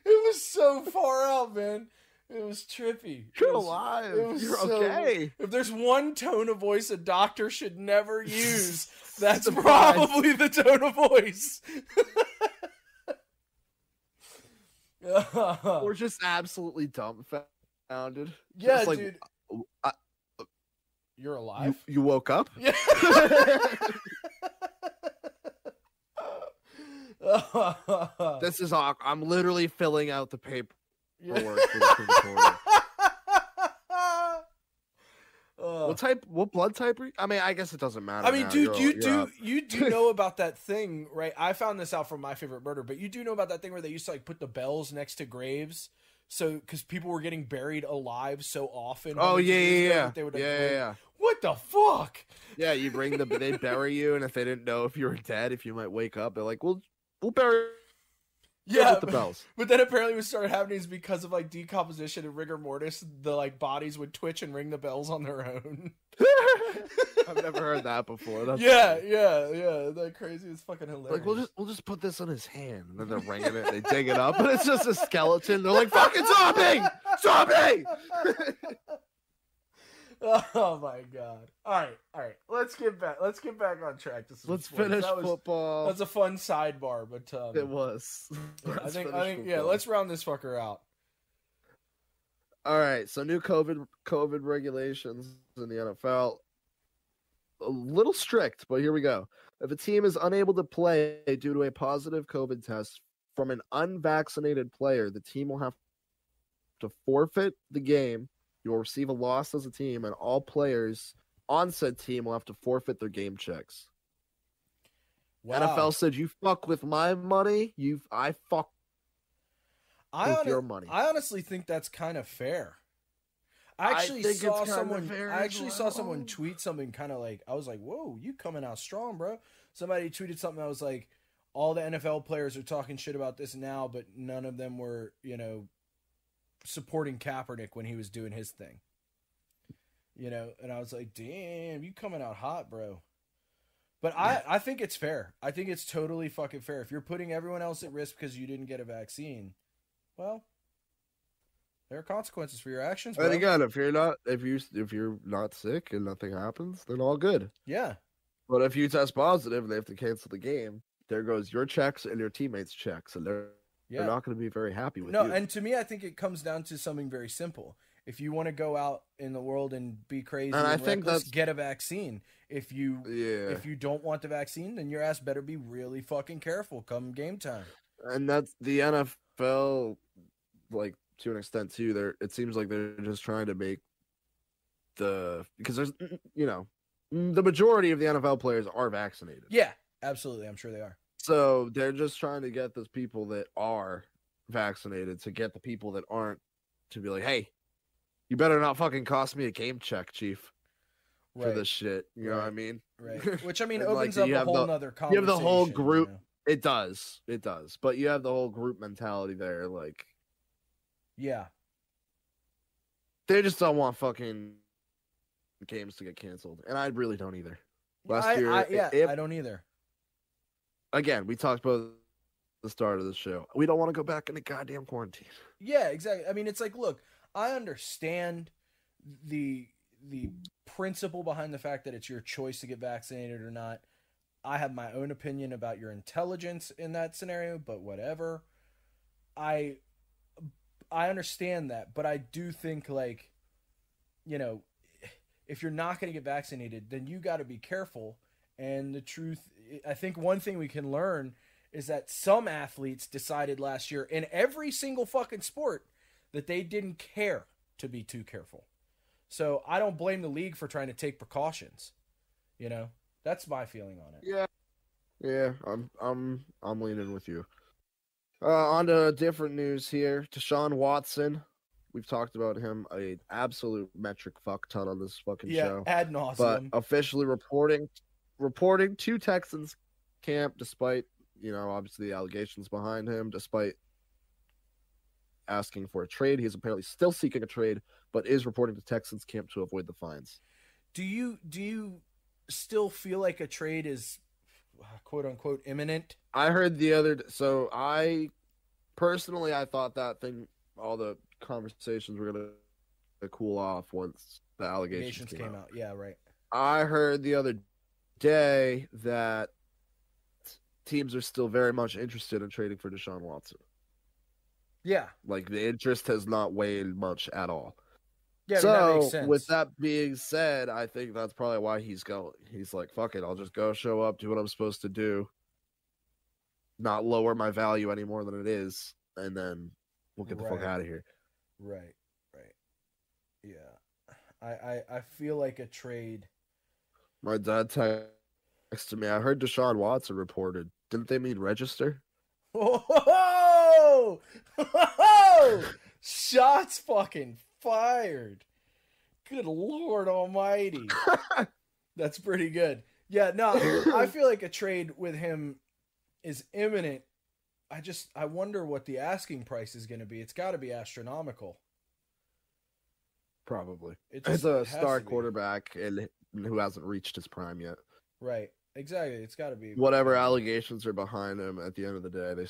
It was so far out, man. It was trippy. You're alive. You're okay. If there's one tone of voice a doctor should never use, that's probably the tone of voice. We're just absolutely dumbfounded. Yeah, like, dude. You're alive? You woke up? Yeah. This is awkward. I'm literally filling out the paperwork for the crematorium. What blood type are you? I mean, I guess it doesn't matter. I mean, dude, you do know about that thing, right? I found this out from My Favorite Murder, but you do know about that thing where they used to like put the bells next to graves, so because people were getting buried alive so often. Oh yeah. They would, yeah. What the fuck? Yeah, you bring they bury you, and if they didn't know if you were dead, if you might wake up, they're like, we'll bury. Yeah, with the bells. But then apparently what started happening is because of like decomposition and rigor mortis, the like bodies would twitch and ring the bells on their own. I've never heard that before. That's yeah. That crazy. It's fucking hilarious. Like we'll just put this on his hand, and then they're ringing it. They dig it up, and it's just a skeleton. They're like, "Fucking zombie!" Oh my god! All right. Let's get back on track. Let's finish football. That's a fun sidebar, but it was. I think let's round this fucker out. All right. So new COVID regulations in the NFL. A little strict, but here we go. If a team is unable to play due to a positive COVID test from an unvaccinated player, the team will have to forfeit the game. You will receive a loss as a team, and all players on said team will have to forfeit their game checks. Wow. NFL said, "You fuck with my money, I fuck with your money." I honestly think that's kind of fair. I actually saw someone tweet something kind of like, I was like, "Whoa, you coming out strong, bro." Somebody tweeted something that was like, all the NFL players are talking shit about this now, but none of them were, supporting Kaepernick when he was doing his thing. And I was like, damn, you coming out hot, bro. But I think it's fair. I think it's totally fucking fair. If you're putting everyone else at risk because you didn't get a vaccine, well, there are consequences for your actions, bro. And again, if you're not sick and nothing happens, then all good. Yeah. But if you test positive and they have to cancel the game, there goes your checks and your teammates' checks, and they're not going to be very happy with you. No, and to me, I think it comes down to something very simple. If you want to go out in the world and be crazy and I think reckless, get a vaccine. If you don't want the vaccine, then your ass better be really fucking careful come game time. And that's the NFL, like, to an extent too. It seems like they're just trying to make because there's the majority of the NFL players are vaccinated. Yeah, absolutely. I'm sure they are. So they're just trying to get those people that are vaccinated to get the people that aren't to be like, hey, you better not fucking cost me a game check, chief, for this shit. You know what I mean? Right. Which, I mean, opens up a whole nother conversation. You have the whole group. It does. But you have the whole group mentality there. Like, yeah. They just don't want fucking games to get canceled. And I really don't either. Last year, I don't either. Again, we talked about the start of the show. We don't want to go back into goddamn quarantine. Yeah, exactly. I mean, it's like, look, I understand the principle behind the fact that it's your choice to get vaccinated or not. I have my own opinion about your intelligence in that scenario, but whatever. I I understand that, but I do think like, you know, if you're not going to get vaccinated, then you got to be careful. And the truth, I think one thing we can learn is that some athletes decided last year in every single fucking sport that they didn't care to be too careful. So I don't blame the league for trying to take precautions. You know, that's my feeling on it. Yeah, I'm leaning with you. On to different news here. Deshaun Watson. We've talked about him a absolute metric fuck ton on this fucking show. Ad nauseum. But officially reporting to Texans camp, despite, obviously the allegations behind him, despite asking for a trade. He's apparently still seeking a trade, but is reporting to Texans camp to avoid the fines. Do you still feel like a trade is quote unquote imminent? I heard I thought that thing, all the conversations were going to cool off once the allegations came out. Yeah, right. I heard the other day that teams are still very much interested in trading for Deshaun Watson. Yeah. Like, the interest has not waned much at all. Yeah, that makes sense. With that being said, I think that's probably why he's going. He's like, fuck it, I'll just go show up, do what I'm supposed to do, not lower my value any more than it is, and then we'll get the fuck out of here. Right. Yeah. I feel like a trade. My dad texted me, I heard Deshaun Watson reported. Didn't they mean register? Oh! Shots fucking fired. Good Lord almighty. That's pretty good. Yeah, no, I feel like a trade with him is imminent. I wonder what the asking price is going to be. It's got to be astronomical. Probably. It's a star quarterback and who hasn't reached his prime yet. Right. Exactly. It's got to be. Whatever allegations are behind him, at the end of the day, they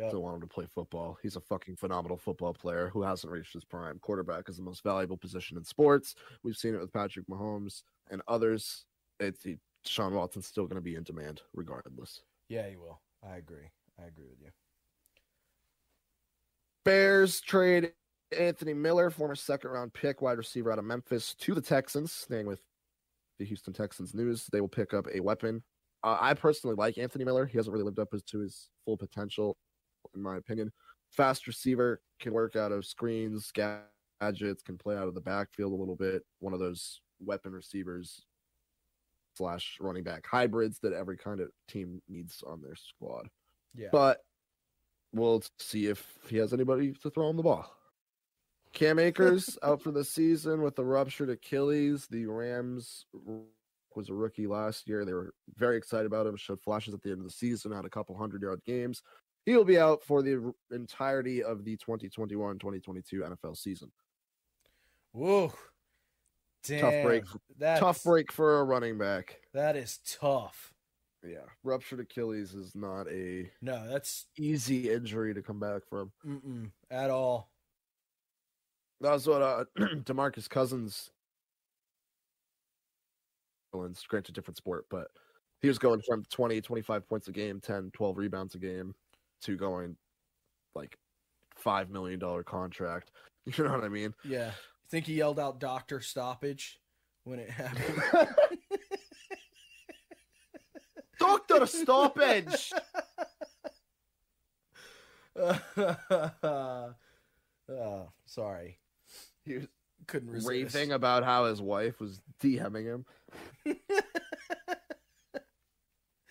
still want him to play football. He's a fucking phenomenal football player who hasn't reached his prime. Quarterback is the most valuable position in sports. We've seen it with Patrick Mahomes and others. Deshaun Watson's still going to be in demand regardless. Yeah, he will. I agree with you. Bears trade Anthony Miller, former second-round pick, wide receiver out of Memphis, to the Texans. Staying with the Houston Texans news, they will pick up a weapon. I personally like Anthony Miller. He hasn't really lived up to his full potential, in my opinion. Fast receiver, can work out of screens, gadgets, can play out of the backfield a little bit. One of those weapon receivers / running back hybrids that every kind of team needs on their squad. Yeah. But we'll see if he has anybody to throw him the ball. Cam Akers out for the season with a ruptured Achilles. The Rams was a rookie last year. They were very excited about him. Showed flashes at the end of the season, had a couple 100-yard games. He will be out for the entirety of the 2021-2022 NFL season. Whoa. Damn. Tough break for a running back. That is tough. Yeah. Ruptured Achilles is not that's easy injury to come back from. At all. That was what DeMarcus Cousins, granted different sport, but he was going from 20, 25 points a game, 10, 12 rebounds a game, to going like $5 million contract. You know what I mean? Yeah. You think he yelled out "Doctor Stoppage" when it happened? Doctor Stoppage! Sorry. He couldn't resist. Raving about how his wife was DMing him.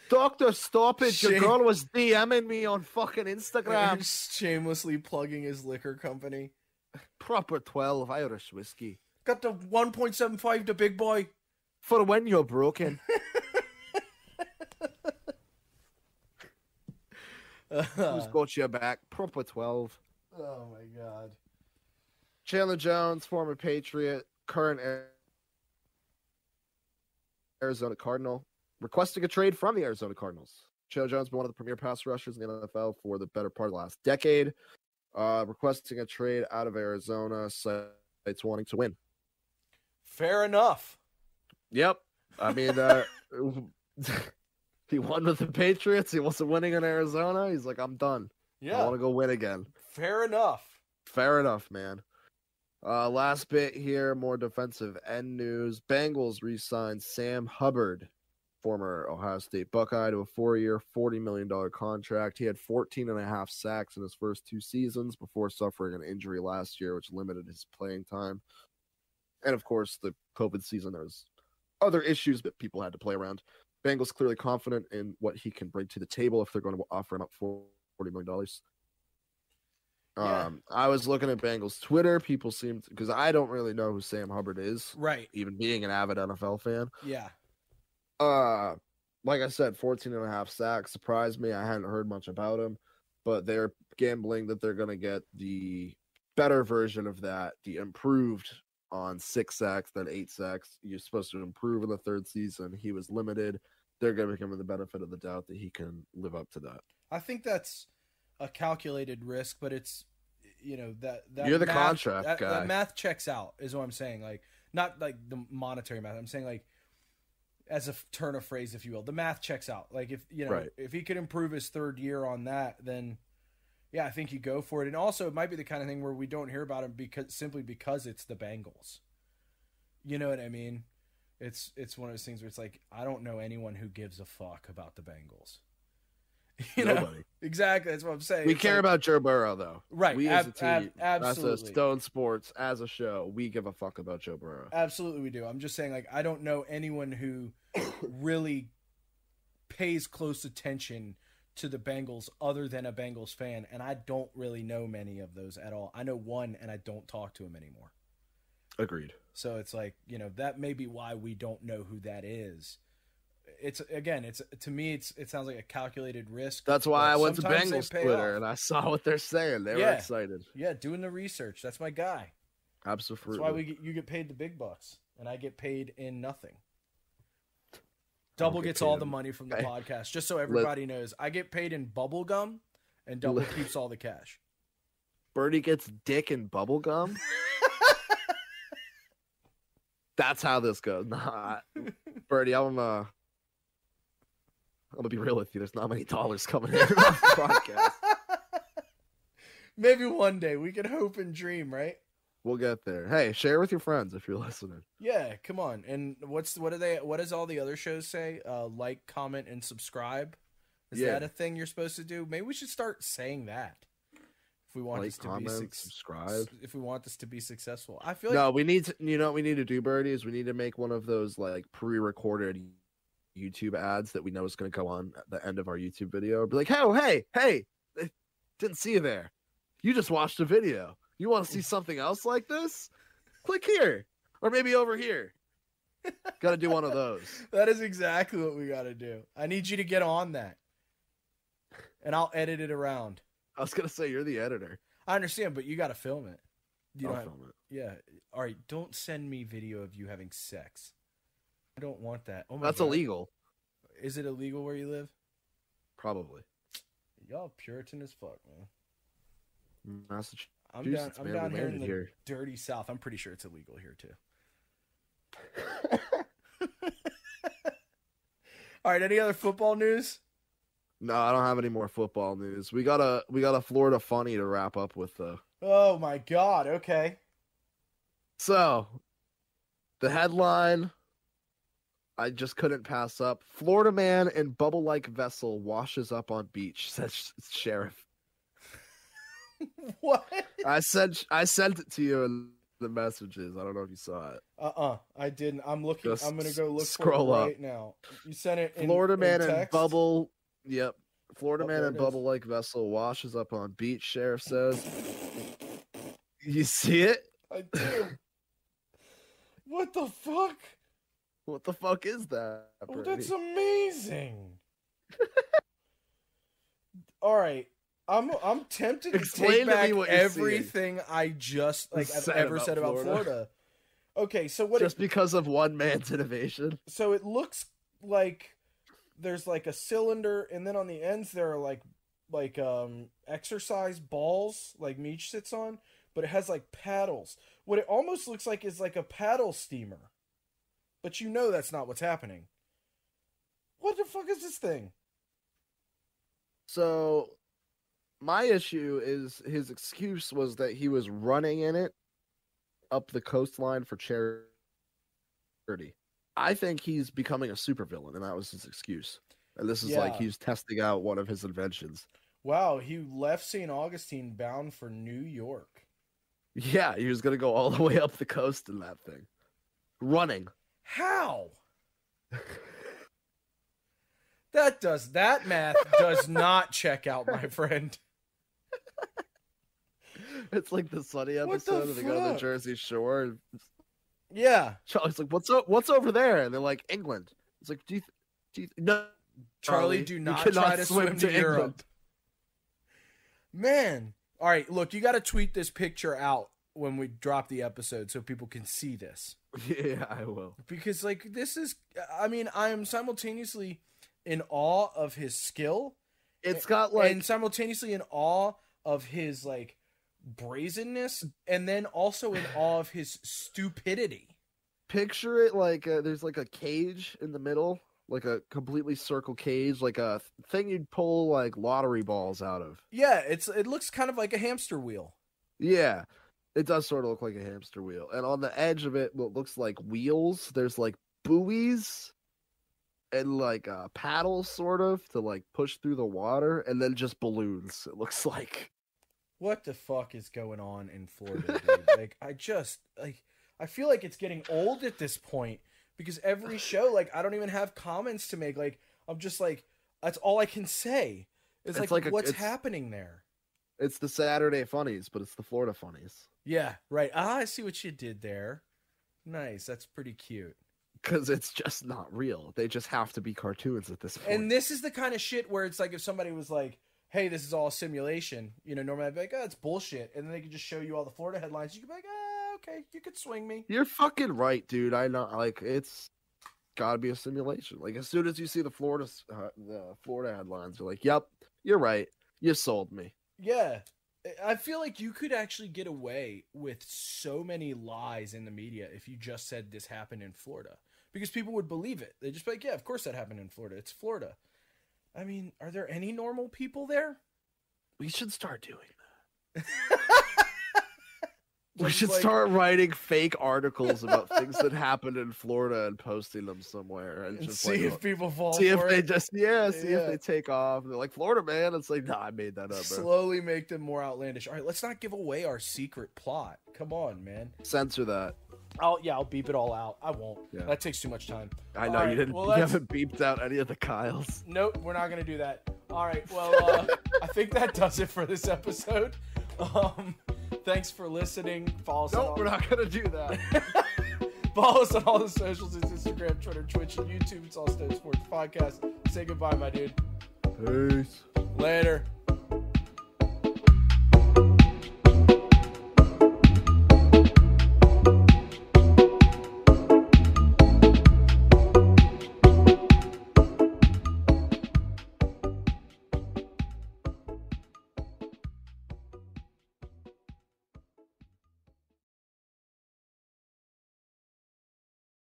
Dr. Stoppage, your girl was DMing me on fucking Instagram. Shamelessly plugging his liquor company. Proper 12 Irish whiskey. Got the 1.75 to big boy. For when you're broken. Who's got your back? Proper 12. Oh my God. Chandler Jones, former Patriot, current Arizona Cardinal, requesting a trade from the Arizona Cardinals. Chandler Jones has been one of the premier pass rushers in the NFL for the better part of the last decade. requesting a trade out of Arizona. It's wanting to win. Fair enough. Yep. I mean, he won with the Patriots. He wasn't winning in Arizona. He's like, I'm done. Yeah. I want to go win again. Fair enough. Fair enough, man. Last bit here, more defensive end news. Bengals re-signed Sam Hubbard, former Ohio State Buckeye, to a 4-year, $40 million contract. He had 14.5 sacks in his first 2 seasons before suffering an injury last year, which limited his playing time. And, of course, the COVID season, there was other issues that people had to play around. Bengals clearly confident in what he can bring to the table if they're going to offer him up $40 million. Yeah. I was looking at Bengals Twitter. People seemed, because I don't really know who Sam Hubbard is, right? Even being an avid NFL fan. Yeah. Like I said, 14.5 sacks surprised me. I hadn't heard much about him, but they're gambling that they're going to get the better version of that, the improved on 6 sacks, then 8 sacks. You're supposed to improve in the 3rd season. He was limited. They're going to give him the benefit of the doubt that he can live up to that. I think that's a calculated risk, but it's, that you're the math, contract guy. That math checks out, is what I'm saying. Like, not like the monetary math. I'm saying, like, as a turn of phrase, if you will, the math checks out. Like, if right. if he could improve his 3rd year on that, then yeah, I think you go for it. And also, it might be the kind of thing where we don't hear about him because it's the Bengals. You know what I mean? It's one of those things where it's like, I don't know anyone who gives a fuck about the Bengals. Nobody. Exactly. That's what I'm saying. We care about Joe Burrow, though. Right. We as a team, absolutely. as a Stone Sports, as a show, we give a fuck about Joe Burrow. Absolutely we do. I'm just saying, like, I don't know anyone who really pays close attention to the Bengals other than a Bengals fan, and I don't really know many of those at all. I know one, and I don't talk to him anymore. Agreed. So it's like, that may be why we don't know who that is. It's to me, it sounds like a calculated risk. That's why I went to Bengals Twitter and I saw what they're saying. They were excited. Yeah, doing the research. That's my guy. Absolutely. That's why you get paid the big bucks, and I get paid in nothing. Double gets all the money from the podcast, just so everybody knows. I get paid in Bubblegum, and Double keeps all the cash. Birdie gets dick in Bubblegum? That's how this goes. Nah, Birdie, I'm going to be real with you. There's not many dollars coming in on the podcast. Maybe one day. We can hope and dream, right? We'll get there. Hey, share with your friends if you're listening. Yeah, come on. And what does all the other shows say? Like, comment, and subscribe. Is that a thing you're supposed to do? Maybe we should start saying that. If we want this to be subscribe. If we want this to be successful. I feel like we need to, what we need to do, Birdie, is we need to make one of those like pre-recorded YouTube ads that we know is going to go on at the end of our YouTube video. Be like, hey, didn't see you there. You just watched a video. You want to see something else like this? Click here. Or maybe over here. Got to do one of those. That is exactly what we got to do. I need you to get on that. And I'll edit it around. I was going to say, you're the editor. I understand, but you got to film it. I'll film it. Yeah. All right, don't send me video of you having sex. I don't want that. Oh my That's God. illegal. Is it illegal where you live? Probably. Y'all Puritan as fuck, man. Massachusetts. I'm down here in the dirty South. I'm pretty sure it's illegal here too. All right. Any other football news? No, I don't have any more football news. We got a Florida funny to wrap up with though. Oh my God. Okay. So, the headline I just couldn't pass up. Florida man in bubble-like vessel washes up on beach, says sheriff. What? I sent it to you in the messages. I don't know if you saw it. I didn't. I'm looking. I'm gonna go look scroll for it up right now. You sent it. Florida man in text? bubble. Yep. Florida man in is. bubble-like vessel washes up on beach. Sheriff says. You see it? I do. What the fuck? What the fuck is that? Oh, that's amazing. All right. I'm tempted to take back everything I just I've ever said about Florida. Okay, so what? Just because of one man's innovation. So it looks like there's like a cylinder, and then on the ends there are like exercise balls like Meech sits on, but it has like paddles. What it almost looks like is like a paddle steamer. But you know that's not what's happening. What the fuck is this thing? So, my issue is his excuse was that he was running in it up the coastline for charity. I think he's becoming a supervillain, and that was his excuse. And this is like he's testing out one of his inventions. Wow, he left St. Augustine bound for New York. Yeah, he was going to go all the way up the coast in that thing. Running. How? That math does not check out, my friend. It's like the Sunny episode, and they go to the Jersey Shore. And yeah, Charlie's like, "What's over there?" And they're like, "England." It's like, "Do you no, Charlie, do not try to swim to Europe." Man, all right, look, you got to tweet this picture out when we drop the episode so people can see this. Yeah, I will. Because like this is, I mean, I am simultaneously in awe of his skill. It's got like, and simultaneously in awe of his like brazenness, and then also in awe of his stupidity. Picture it like there's like a cage in the middle, like a completely circle cage, like a thing you'd pull like lottery balls out of. Yeah, it looks kind of like a hamster wheel. Yeah, it does sort of look like a hamster wheel. And on the edge of it, what looks like wheels, there's like buoys and like paddles sort of to like push through the water, and then just balloons, it looks like. What the fuck is going on in Florida, dude? Like, I feel like it's getting old at this point because every show, like, I don't even have comments to make. Like, I'm just like, that's all I can say. It's like what's happening there? It's the Saturday funnies, but it's the Florida funnies. Yeah, right. I see what you did there. Nice. That's pretty cute. Because it's just not real. They just have to be cartoons at this point. And this is the kind of shit where it's like if somebody was like, hey, this is all a simulation, you know, normally I'd be like, oh, it's bullshit. And then they could just show you all the Florida headlines. You could be like, oh, okay, you could swing me. You're fucking right, dude. I know, like, it's gotta be a simulation. Like, as soon as you see the Florida headlines, you're like, yep, you're right. You sold me. Yeah. I feel like you could actually get away with so many lies in the media if you just said this happened in Florida. Because people would believe it. They'd just be like, yeah, of course that happened in Florida. It's Florida. I mean, are there any normal people there? We should start doing that. We should start writing fake articles about things that happened in Florida and posting them somewhere, and just see if people fall. See for if they it. just see if they take off. They're like, Florida man. It's like, nah, I made that up. Bro. Slowly make them more outlandish. All right, let's not give away our secret plot. Come on, man. Censor that. I'll beep it all out. I won't. Yeah. That takes too much time. I know, you didn't. Well, you haven't beeped out any of the Kyles. Nope, we're not gonna do that. All right. Well, I think that does it for this episode. Thanks for listening. Follow us. Nope, we're not gonna do that. Follow us on all the socials: it's Instagram, Twitter, Twitch, and YouTube. It's all Stone Sports Podcast. Say goodbye, my dude. Peace. Later.